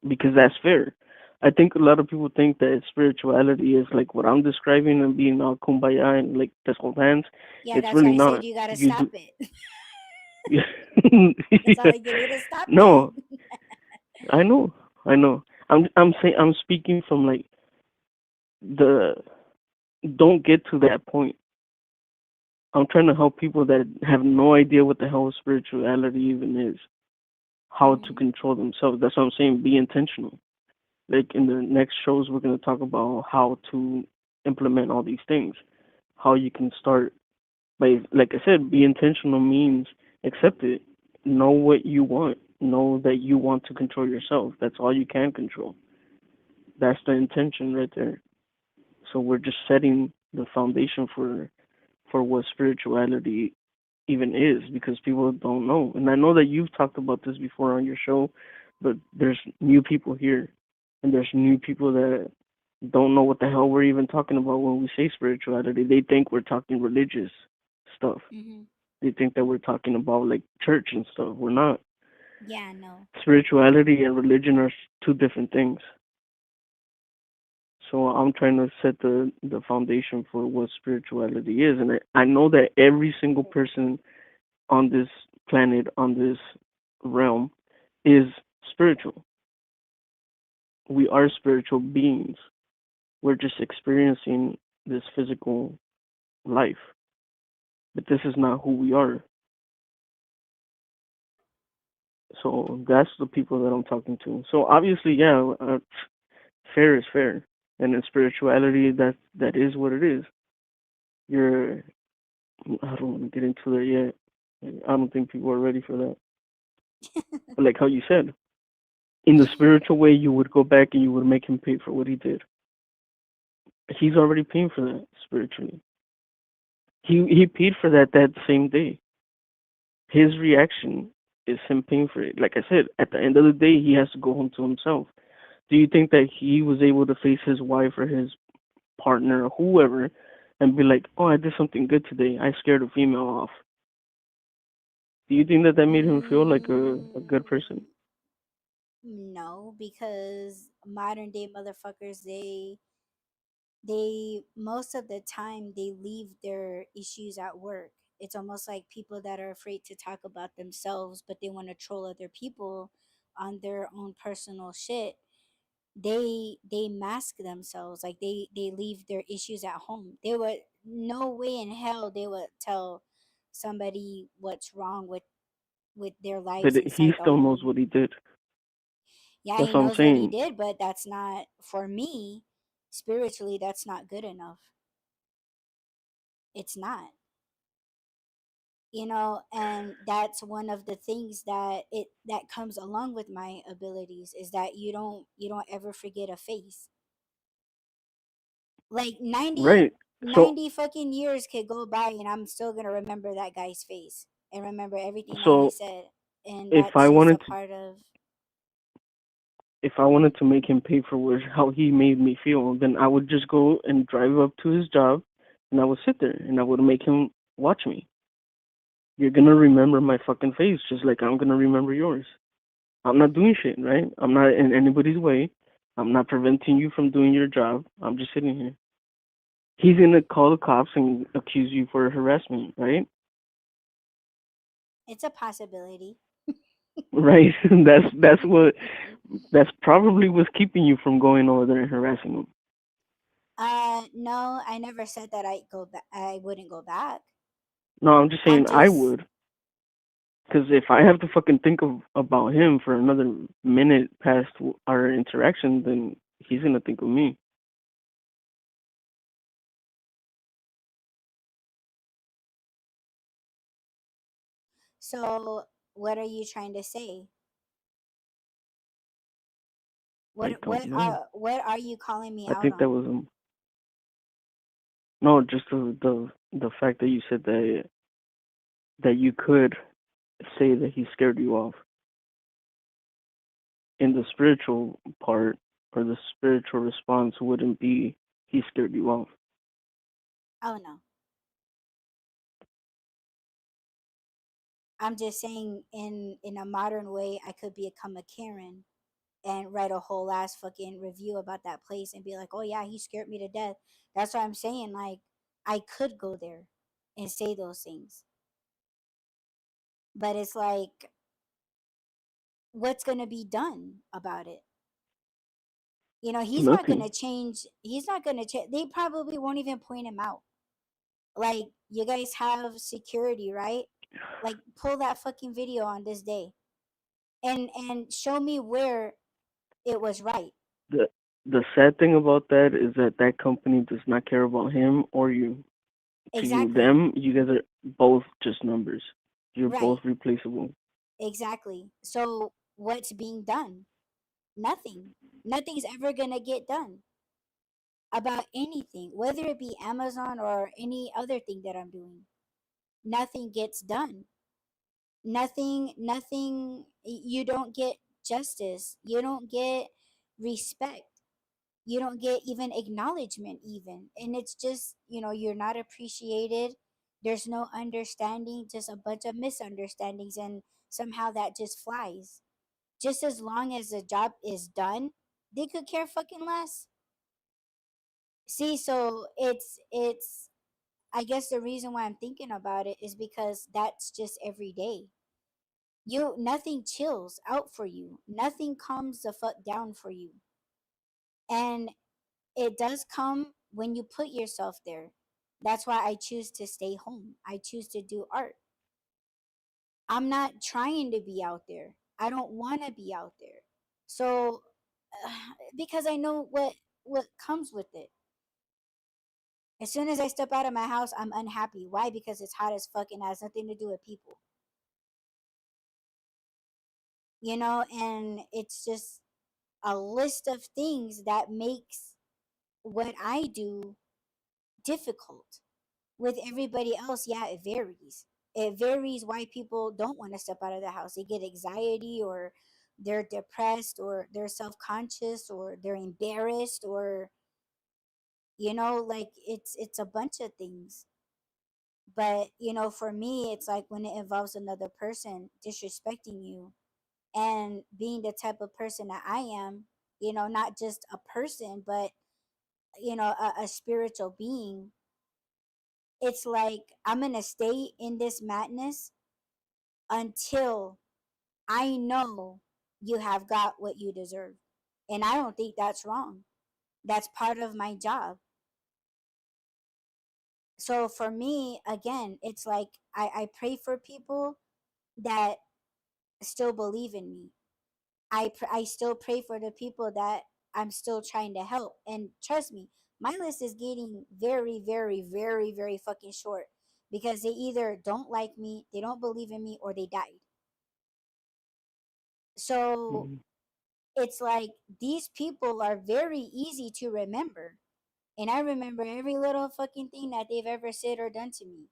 because that's fair. I think a lot of people think that spirituality is like what I'm describing and being all kumbaya and like just hold hands. Yeah, It's that's why really I said not. you gotta You stop do. it. Yeah. That's all you need to stop it. No, I know, I know. I'm saying I'm speaking from like the don't get to that point. I'm trying to help people that have no idea what the hell spirituality even is, how to Mm-hmm. control themselves. That's what I'm saying. Be intentional. Like in the next shows, we're gonna talk about how to implement all these things, how you can start. By like I said, be intentional means accept it. Know what you want. Know that you want to control yourself. That's all you can control. That's the intention right there. So we're just setting the foundation for what spirituality even is because people don't know. And I know that you've talked about this before on your show, but there's new people here and there's new people that don't know what the hell we're even talking about when we say spirituality. They think we're talking religious stuff. Mm-hmm. They think that we're talking about like church and stuff. We're not. Yeah, no. Spirituality and religion are two different things. So I'm trying to set the foundation for what spirituality is, and I know that every single person on this planet, on this realm, is spiritual. We are spiritual beings. We're just experiencing this physical life, but this is not who we are. So that's the people that I'm talking to. So obviously, yeah, fair is fair, and in spirituality, that is what it is. You're I don't want to get into that yet. I don't think people are ready for that. But like how you said, in the spiritual way, you would go back and you would make him pay for what he did. He's already paying for that spiritually. He paid for that same day. His reaction is him paying for it. Like I said, at the end of the day, he has to go home to himself. Do you think that he was able to face his wife or his partner or whoever and be like, "Oh, I did something good today. I scared a female off." Do you think that that made him feel like a good person? Mm, no, because modern day motherfuckers, they most of the time they leave their issues at work. It's almost like people that are afraid to talk about themselves, but they want to troll other people on their own personal shit. They mask themselves, like they leave their issues at home. They would no way in hell they would tell somebody what's wrong with their But lives he inside the still knows home. what he did. Yeah, That's he what I'm knows what he saying. did, but that's not for me. Spiritually, that's not good enough. It's not. And that's one of the things that comes along with my abilities is that you don't ever forget a face. Like Right. So 90 fucking years could go by and I'm still gonna remember that guy's face and remember everything that he so said. And if that's I just a wanted to part of. if I wanted to make him pay for how he made me feel, then I would just go and drive up to his job, and I would sit there and I would make him watch me. You're gonna remember my fucking face just like I'm gonna remember yours. I'm not doing shit, right? I'm not in anybody's way. I'm not preventing you from doing your job. I'm just sitting here. He's gonna call the cops and accuse you for harassment, right? It's a possibility. Right. That's probably what's keeping you from going over there and harassing him. No, I never said that I wouldn't go back. No, I'm just I'm saying I just would. Because if I have to fucking think about him for another minute past our interaction, then he's gonna think of me. So what are you trying to say? I don't know. What are you calling me I out think that on? was no, just the fact that you said that you could say that he scared you off in the spiritual part, or the spiritual response wouldn't be he scared you off. Oh no. I'm just saying in a modern way I could become a Karen and write a whole ass fucking review about that place and be like, "Oh yeah, he scared me to death." That's what I'm saying, like I could go there and say those things. But it's like what's going to be done about it? He's not going Nothing. to change. He's not going to change. They probably won't even point him out. Like, you guys have security, right? Like, pull that fucking video on this day and show me where it was right. The the sad thing about that is that that company does not care about him or you. To you, Exactly. them, you guys are both just numbers. You're both Right. replaceable. Exactly. So what's being done? Nothing. Nothing's ever going to get done about anything, whether it be Amazon or any other thing that I'm doing. Nothing gets done. Nothing. You don't get justice. You don't get respect. You don't get even acknowledgement, even. And it's just, you're not appreciated. There's no understanding, just a bunch of misunderstandings. And somehow that just flies. Just as long as the job is done, they could care fucking less. See, so it's I guess the reason why I'm thinking about it is because that's just every day. Nothing chills out for you. Nothing calms the fuck down for you. And it does come when you put yourself there. That's why I choose to stay home. I choose to do art. I'm not trying to be out there. I don't want to be out there. So because I know what comes with it. As soon as I step out of my house, I'm unhappy. Why? Because it's hot as fuck and has nothing to do with people. And it's just a list of things that makes what I do difficult. With everybody else, yeah, it varies. It varies why people don't want to step out of the house. They get anxiety, or they're depressed, or they're self-conscious, or they're embarrassed, or like it's a bunch of things. But for me, it's like when it involves another person disrespecting you and being the type of person that I am, not just a person, but a spiritual being. It's like I'm gonna stay in this madness until I know you have got what you deserve. And I don't think that's wrong. That's part of my job. So for me, again, it's like I pray for people that still believe in me. I still pray for the people that I'm still trying to help. And trust me, my list is getting very, very, very, very fucking short, because they either don't like me, they don't believe in me, or they died. So Mhm. it's like these people are very easy to remember. And I remember every little fucking thing that they've ever said or done to me.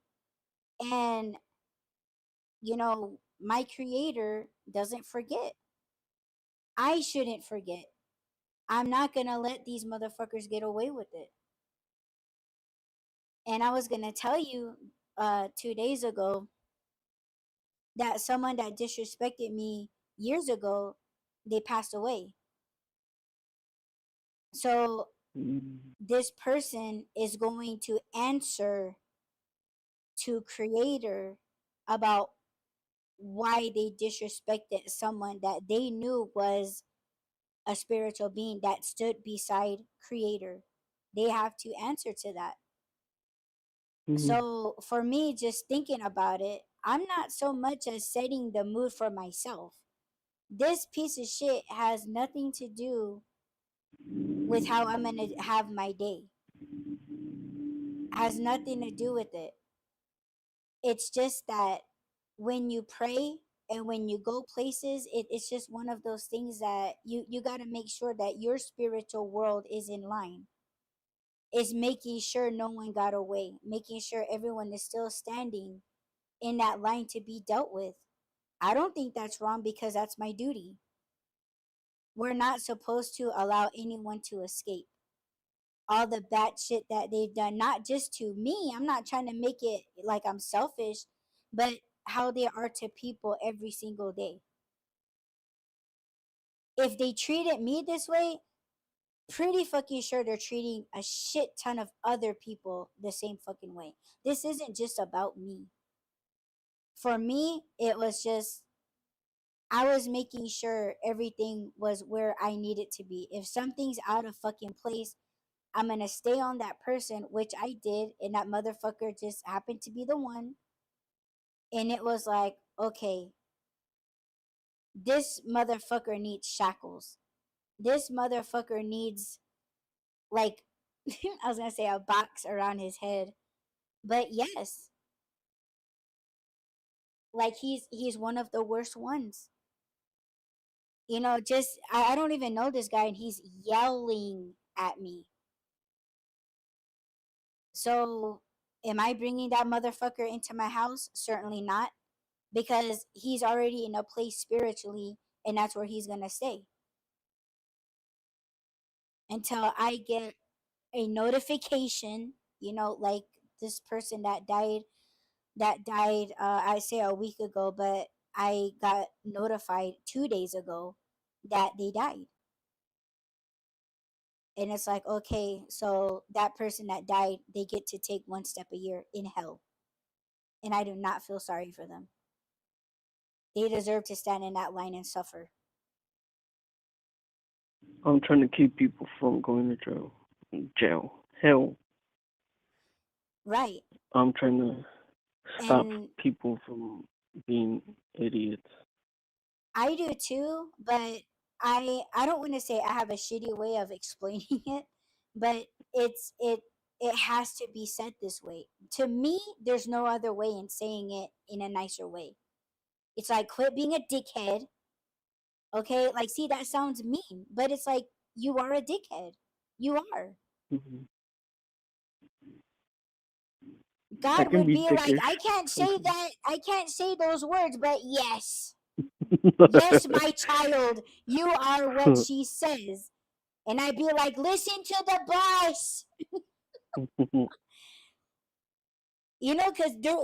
And, my creator doesn't forget. I shouldn't forget. I'm not gonna let these motherfuckers get away with it. And I was gonna tell you 2 days ago that someone that disrespected me years ago, they passed away. So Mhm. this person is going to answer to creator about why they disrespected someone that they knew was a spiritual being that stood beside creator. They have to answer to that. Mhm. So for me, just thinking about it, I'm not so much as setting the mood for myself. This piece of shit has nothing to do with how I'm gonna have my day. Has nothing to do with it. It's just that when you pray and when you go places, it's just one of those things that you got to make sure that your spiritual world is in line. Is making sure no one got away, making sure everyone is still standing in that line to be dealt with. I don't think that's wrong, because that's my duty. We're not supposed to allow anyone to escape all the bad shit that they've done, not just to me. I'm not trying to make it like I'm selfish, but how they are to people every single day. If they treated me this way, pretty fucking sure they're treating a shit ton of other people the same fucking way. This isn't just about me. For me, it was just I was making sure everything was where I needed to be. If something's out of fucking place, I'm gonna stay on that person, which I did, and that motherfucker just happened to be the one. And it was like, okay, this motherfucker needs shackles. This motherfucker needs, like, I was gonna say a box around his head. But yes, like he's one of the worst ones. You know, just I don't even know this guy and he's yelling at me. So am I bringing that motherfucker into my house? Certainly not, because he's already in a place spiritually and that's where he's going to stay until I get a notification, you know, like this person that died I say a week ago, but I got notified 2 days ago that they died. And it's like, okay, so that person that died, they get to take one step a year in hell. And I do not feel sorry for them. They deserve to stand in that line and suffer. I'm trying to keep people from going to jail. Hell. Right. I'm trying to stop And people from being idiots. I do too, but I don't want to say I have a shitty way of explaining it, but it has to be said this way. To me, there's no other way in saying it in a nicer way. It's like quit being a dickhead. Okay? Like see that sounds mean, but it's like you are a dickhead. You are. Mm-hmm. I God can would be be like, dickish I can't say sometimes. that, I can't say those words, but yes. Yes, my child, you are what she says. And I'd be like, listen to the boss. You know, because there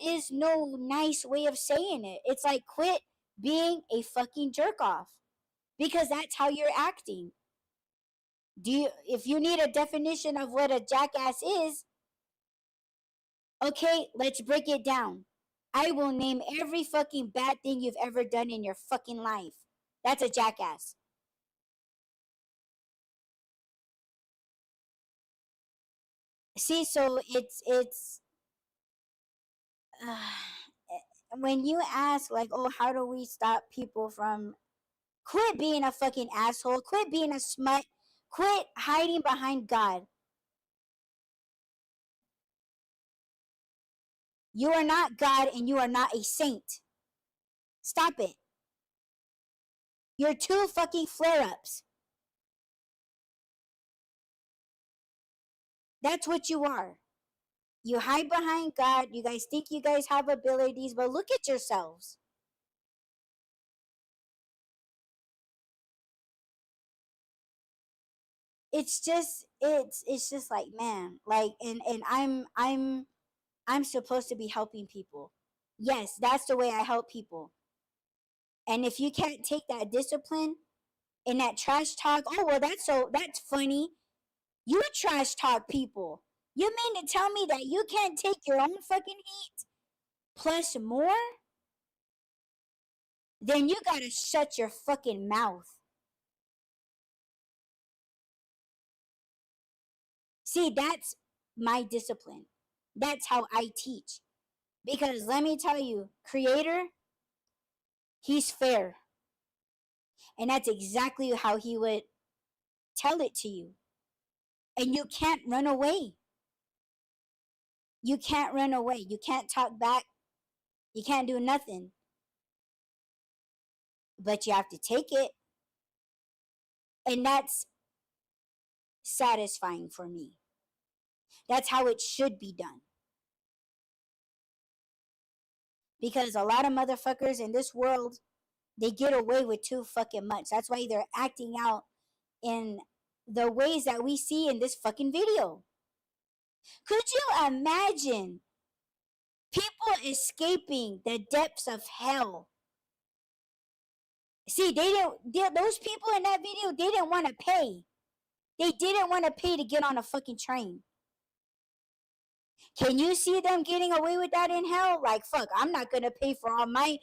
is no nice way of saying it. It's like quit being a fucking jerk off. Because that's how you're acting. If you need a definition of what a jackass is, okay, let's break it down. I will name every fucking bad thing you've ever done in your fucking life. That's a jackass. See, so it's when you ask like, oh, how do we stop people from quit being a fucking asshole, quit being a smut, quit hiding behind God. You are not God and you are not a saint. Stop it. You're two fucking flare ups. That's what you are. You hide behind God. You guys think you guys have abilities, but look at yourselves. It's just like, man, like and I'm supposed to be helping people. Yes, that's the way I help people. And if you can't take that discipline and that trash talk, oh well, that's funny. You trash talk people. You mean to tell me that you can't take your own fucking heat plus more? Then you gotta shut your fucking mouth. See, that's my discipline. That's how I teach. Because let me tell you, Creator, He's fair. And that's exactly how He would tell it to you. And you can't run away. You can't run away. You can't talk back. You can't do nothing. But you have to take it. And that's satisfying for me. That's how it should be done. Because a lot of motherfuckers in this world, they get away with too fucking much. That's why they're acting out in the ways that we see in this fucking video. Could you imagine people escaping the depths of hell? See, those people in that video, they didn't want to pay. They didn't want to pay to get on a fucking train. Can you see them getting away with that in hell? Like, fuck, I'm not gonna pay for all my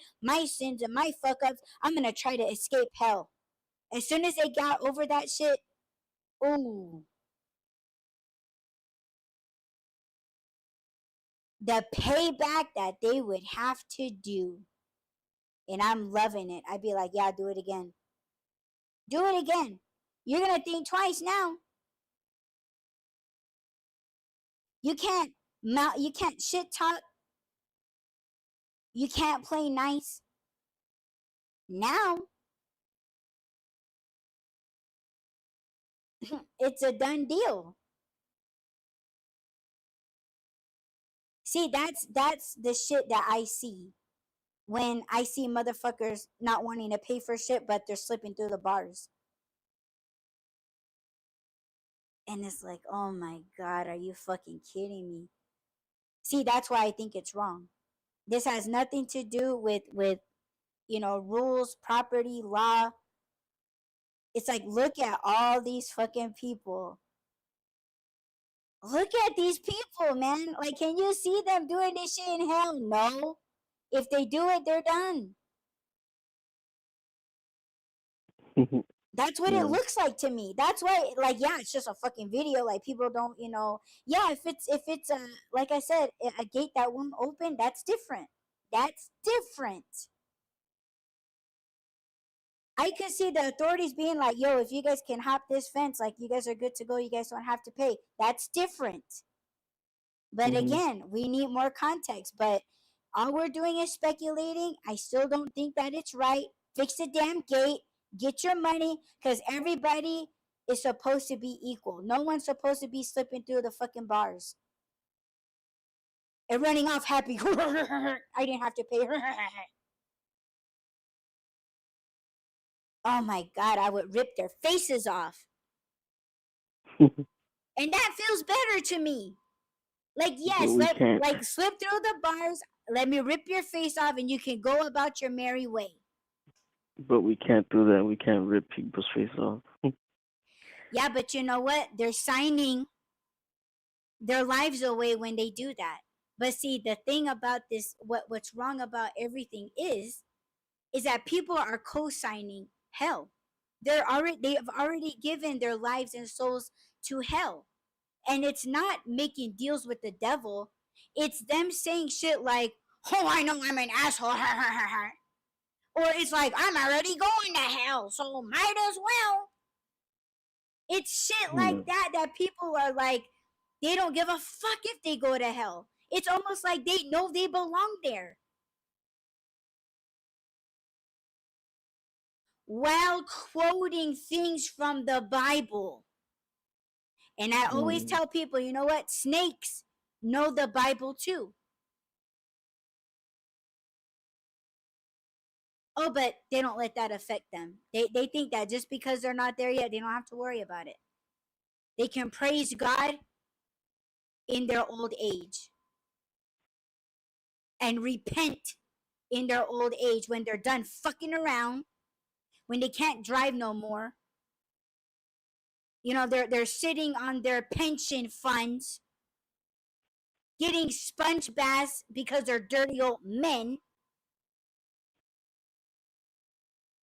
sins and my fuck ups. I'm gonna try to escape hell. As soon as they got over that shit, ooh, the payback that they would have to do. And I'm loving it. I'd be like, yeah, do it again. Do it again. You're gonna think twice now. You can't shit talk. You can't play nice. Now it's a done deal. See, that's the shit that I see when I see motherfuckers not wanting to pay for shit, but they're slipping through the bars. And it's like, oh my God, are you fucking kidding me? See, that's why I think it's wrong. This has nothing to do with rules, property, law. It's like, look at all these fucking people. Look at these people, man. Like, can you see them doing this shit in hell? No. If they do it, they're done. That's what it looks like to me. That's why, like, yeah, it's just a fucking video. Like, people don't, yeah, if it's like I said, a gate that won't open, that's different. That's different. I could see the authorities being like, yo, if you guys can hop this fence, like, you guys are good to go. You guys don't have to pay. That's different. But again, we need more context. But all we're doing is speculating. I still don't think that it's right. Fix the damn gate. Get your money, because everybody is supposed to be equal. No one's supposed to be slipping through the fucking bars and running off happy. I didn't have to pay. Oh my God, I would rip their faces off. And that feels better to me. Like, yes, like slip through the bars, let me rip your face off, and you can go about your merry way. But we can't do that. We can't rip people's face off. Yeah, but you know what? They're signing their lives away when they do that. But see, the thing about this, what's wrong about everything is that people are co-signing hell. They have already given their lives and souls to hell. And it's not making deals with the devil. It's them saying shit like, oh, I know I'm an asshole. Or it's like, I'm already going to hell, so might as well. It's shit like that people are like, they don't give a fuck if they go to hell. It's almost like they know they belong there. While quoting things from the Bible. And I always tell people, you know what? Snakes know the Bible too. Oh, but they don't let that affect them. They think that just because they're not there yet, they don't have to worry about it. They can praise God in their old age and repent in their old age when they're done fucking around, when they can't drive no more. They're sitting on their pension funds, getting sponge baths because they're dirty old men.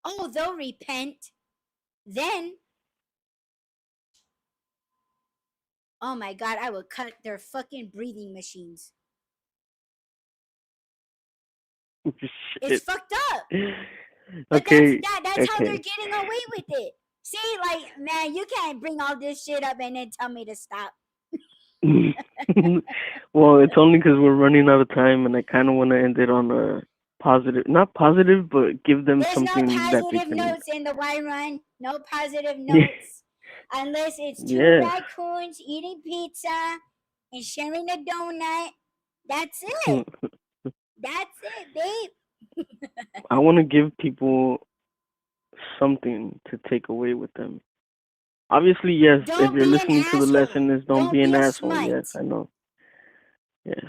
Oh, they'll repent. Then, oh my God, I would cut their fucking breathing machines. It's fucked up. But Okay. That's how they're getting away with it. See, like, man, you can't bring all this shit up and then tell me to stop. Well, it's only because we're running out of time, and I kind of want to end it on a positive, not positive, but give them There's something no that they positive can. notes in the Y Run. No positive notes. Unless it's two raccoons eating pizza and sharing a donut. That's it. That's it, babe. I want to give people something to take away with them. Obviously, yes, if you're listening to the lesson, is don't be an asshole. Smut. Yes, I know. Yes.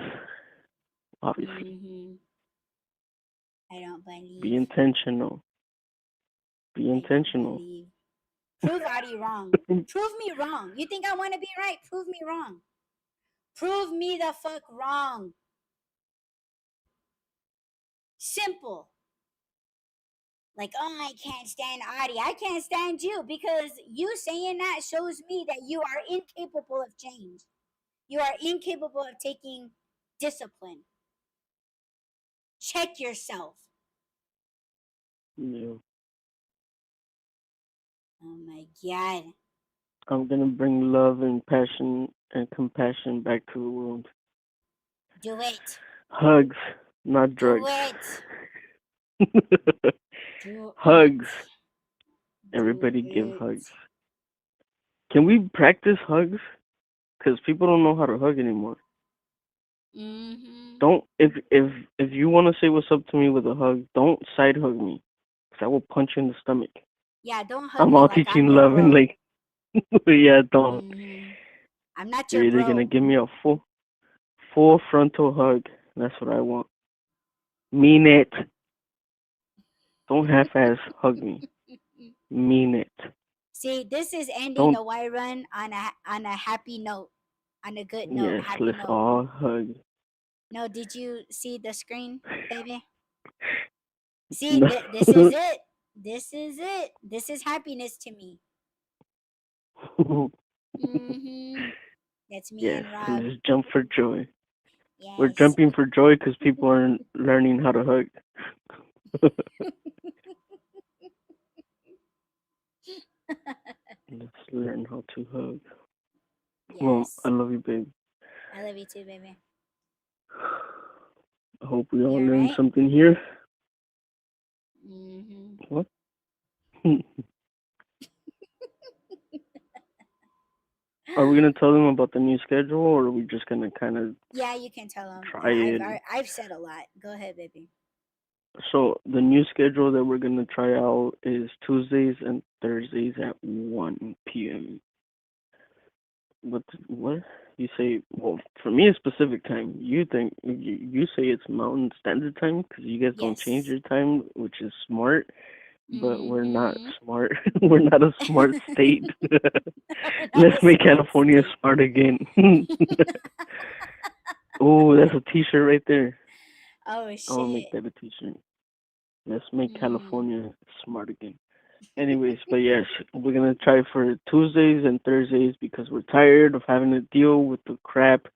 Obviously. I don't believe. Be intentional. Be intentional. Prove Audie wrong. Prove me wrong. You think I want to be right? Prove me wrong. Prove me the fuck wrong. Simple. Like, oh, I can't stand Audie. I can't stand you because you saying that shows me that you are incapable of change. You are incapable of taking discipline. Check yourself. Yeah. Oh my God. I'm gonna bring love and passion and compassion back to the world. Do it. Hugs, not Do drugs. it. Do Hugs. it. Do Everybody give it. hugs. Can we practice hugs? Because people don't know how to hug anymore. Mm-hmm. Don't if you want to say what's up to me with a hug, don't side hug me, because I will punch you in the stomach. Yeah, don't hug I'm me all like I'm teaching your love and bro. like, yeah, don't. Mm-hmm. I'm not You're your either gonna bro. give me a full frontal hug. That's what I want. Mean it. Don't half-ass hug me. Mean it. See, this is ending Don't. the Y run on a happy note, on a good note, Yes, happy let's note. all hug. No, did you see the screen, baby? See, No. this is it. This is it. This is happiness to me. Mm-hmm. That's me Yes, and Rob. let's jump for joy. We're Yes. jumping for joy because people aren't learning how to hug. Let's learn how to hug. Well, I Yes. love you, babe. I love you too, baby. I hope we You all all learned right? something here. Mm-hmm. What? Are we gonna tell them about the new schedule, or are we just gonna kind of Yeah, you can tell them. try it? I've said a lot. Go ahead, baby. So the new schedule that we're gonna try out is Tuesdays and Thursdays at 1 p.m. What you say? Well, for me, it's Pacific time. You say it's Mountain Standard Time because you guys don't change Yes. your time, which is smart. But we're not Mm-hmm. smart. We're not a smart state. We're not Let's a make smart California state. smart again. Oh, that's a T-shirt right there. Oh I'll make shit. that a T-shirt. Let's make Mm. California smart again. Anyways, but yes, we're gonna try for Tuesdays and Thursdays because we're tired of having to deal with the crap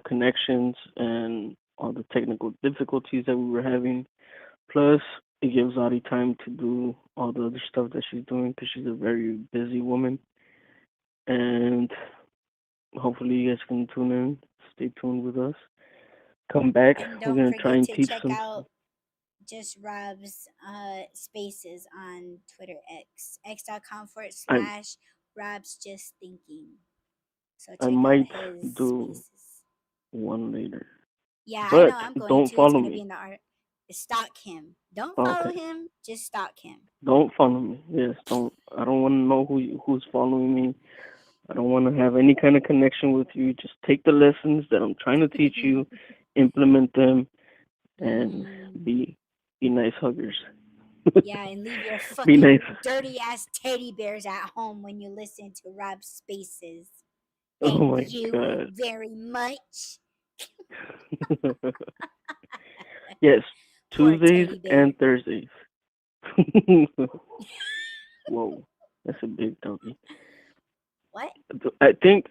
connections and all the technical difficulties that we were having. Plus, it gives Audie time to do all the other stuff that she's doing because she's a very busy woman. And hopefully, you guys can tune in. Stay tuned with us. Come back. And We're don't gonna try forget and to teach check some out stuff. just Rob's spaces on Twitter x.com forward I slash Rob's just thinking. So I check out might his do spaces. one later, Yeah, I know but I'm going don't to. It's follow gonna be me. in the art. Stalk him. Don't follow Okay. him, just stalk him. Don't follow me. Yes, don't. I don't want to know who's following me. I don't want to have any kind of connection with you. Just take the lessons that I'm trying to teach you, implement them, and Mm-hmm. be nice huggers. Yeah, and leave your Be nice. fucking dirty ass teddy bears at home when you listen to Rob's spaces. Oh Thank my you god. very much. Yes, Poor Tuesdays teddy bear. and Thursdays. Whoa, that's a big doggy. What? I think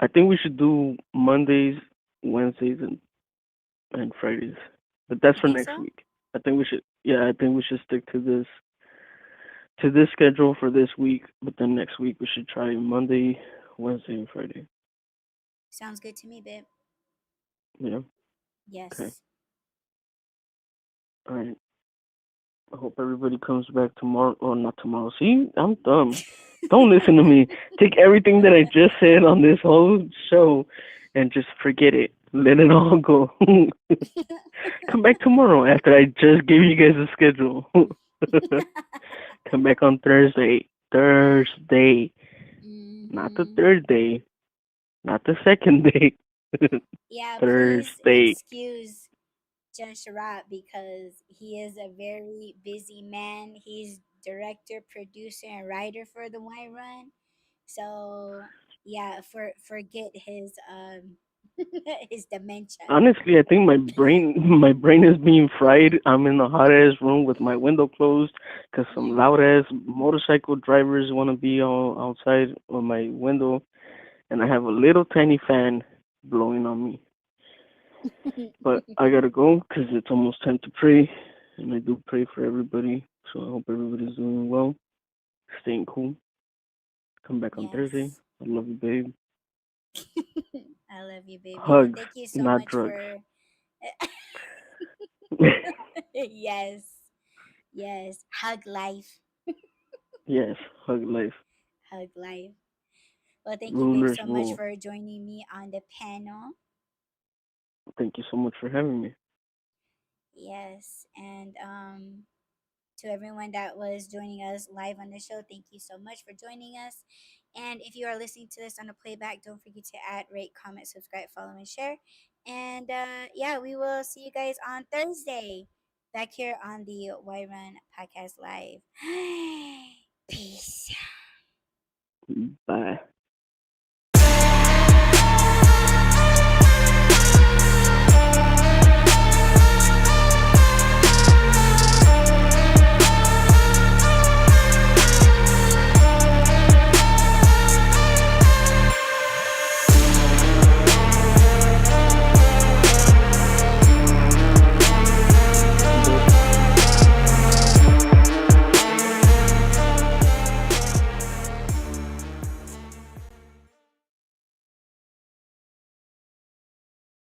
I think we should do Mondays, Wednesdays, and Fridays. But that's You for think next so? week. I think we should. Yeah, I think we should stick to this schedule for this week. But then next week we should try Monday, Wednesday, and Friday. Sounds good to me, babe. Yeah. Okay. Yes. All right. I hope everybody comes back tomorrow. Or not tomorrow. See, I'm dumb. Don't listen to me. Take everything that I just said on this whole show and just forget it. Let it all go. Come back tomorrow after I just gave you guys a schedule. Come back on Thursday. Thursday. Not the Mm-hmm. third day. Not the second day. Yeah, please Thursday. excuse Jen Sharrat because he is a very busy man. He's director, producer, and writer for the Y Run. So yeah, forget his his dementia. Honestly, I think my brain is being fried. I'm in the hot ass room with my window closed because some loud ass motorcycle drivers want to be all outside of my window, and I have a little tiny fan blowing on me. But I gotta go because it's almost time to pray, and I do pray for everybody. So I hope everybody's doing well, staying cool. Come back on Thursday. Yes. I love you, babe. I love you, baby. And Hugs, thank you so not much drugs. for yes. Yes. Hug life. Yes, hug life. Hug life. Well, thank you, babe, Rulers so much rule. for joining me on the panel. Thank you so much for having me. Yes. And to everyone that was joining us live on the show, thank you so much for joining us. And if you are listening to this on a playback, don't forget to add, rate, comment, subscribe, follow, and share. And yeah, we will see you guys on Thursday back here on the Y Run Podcast Live. Peace. Bye.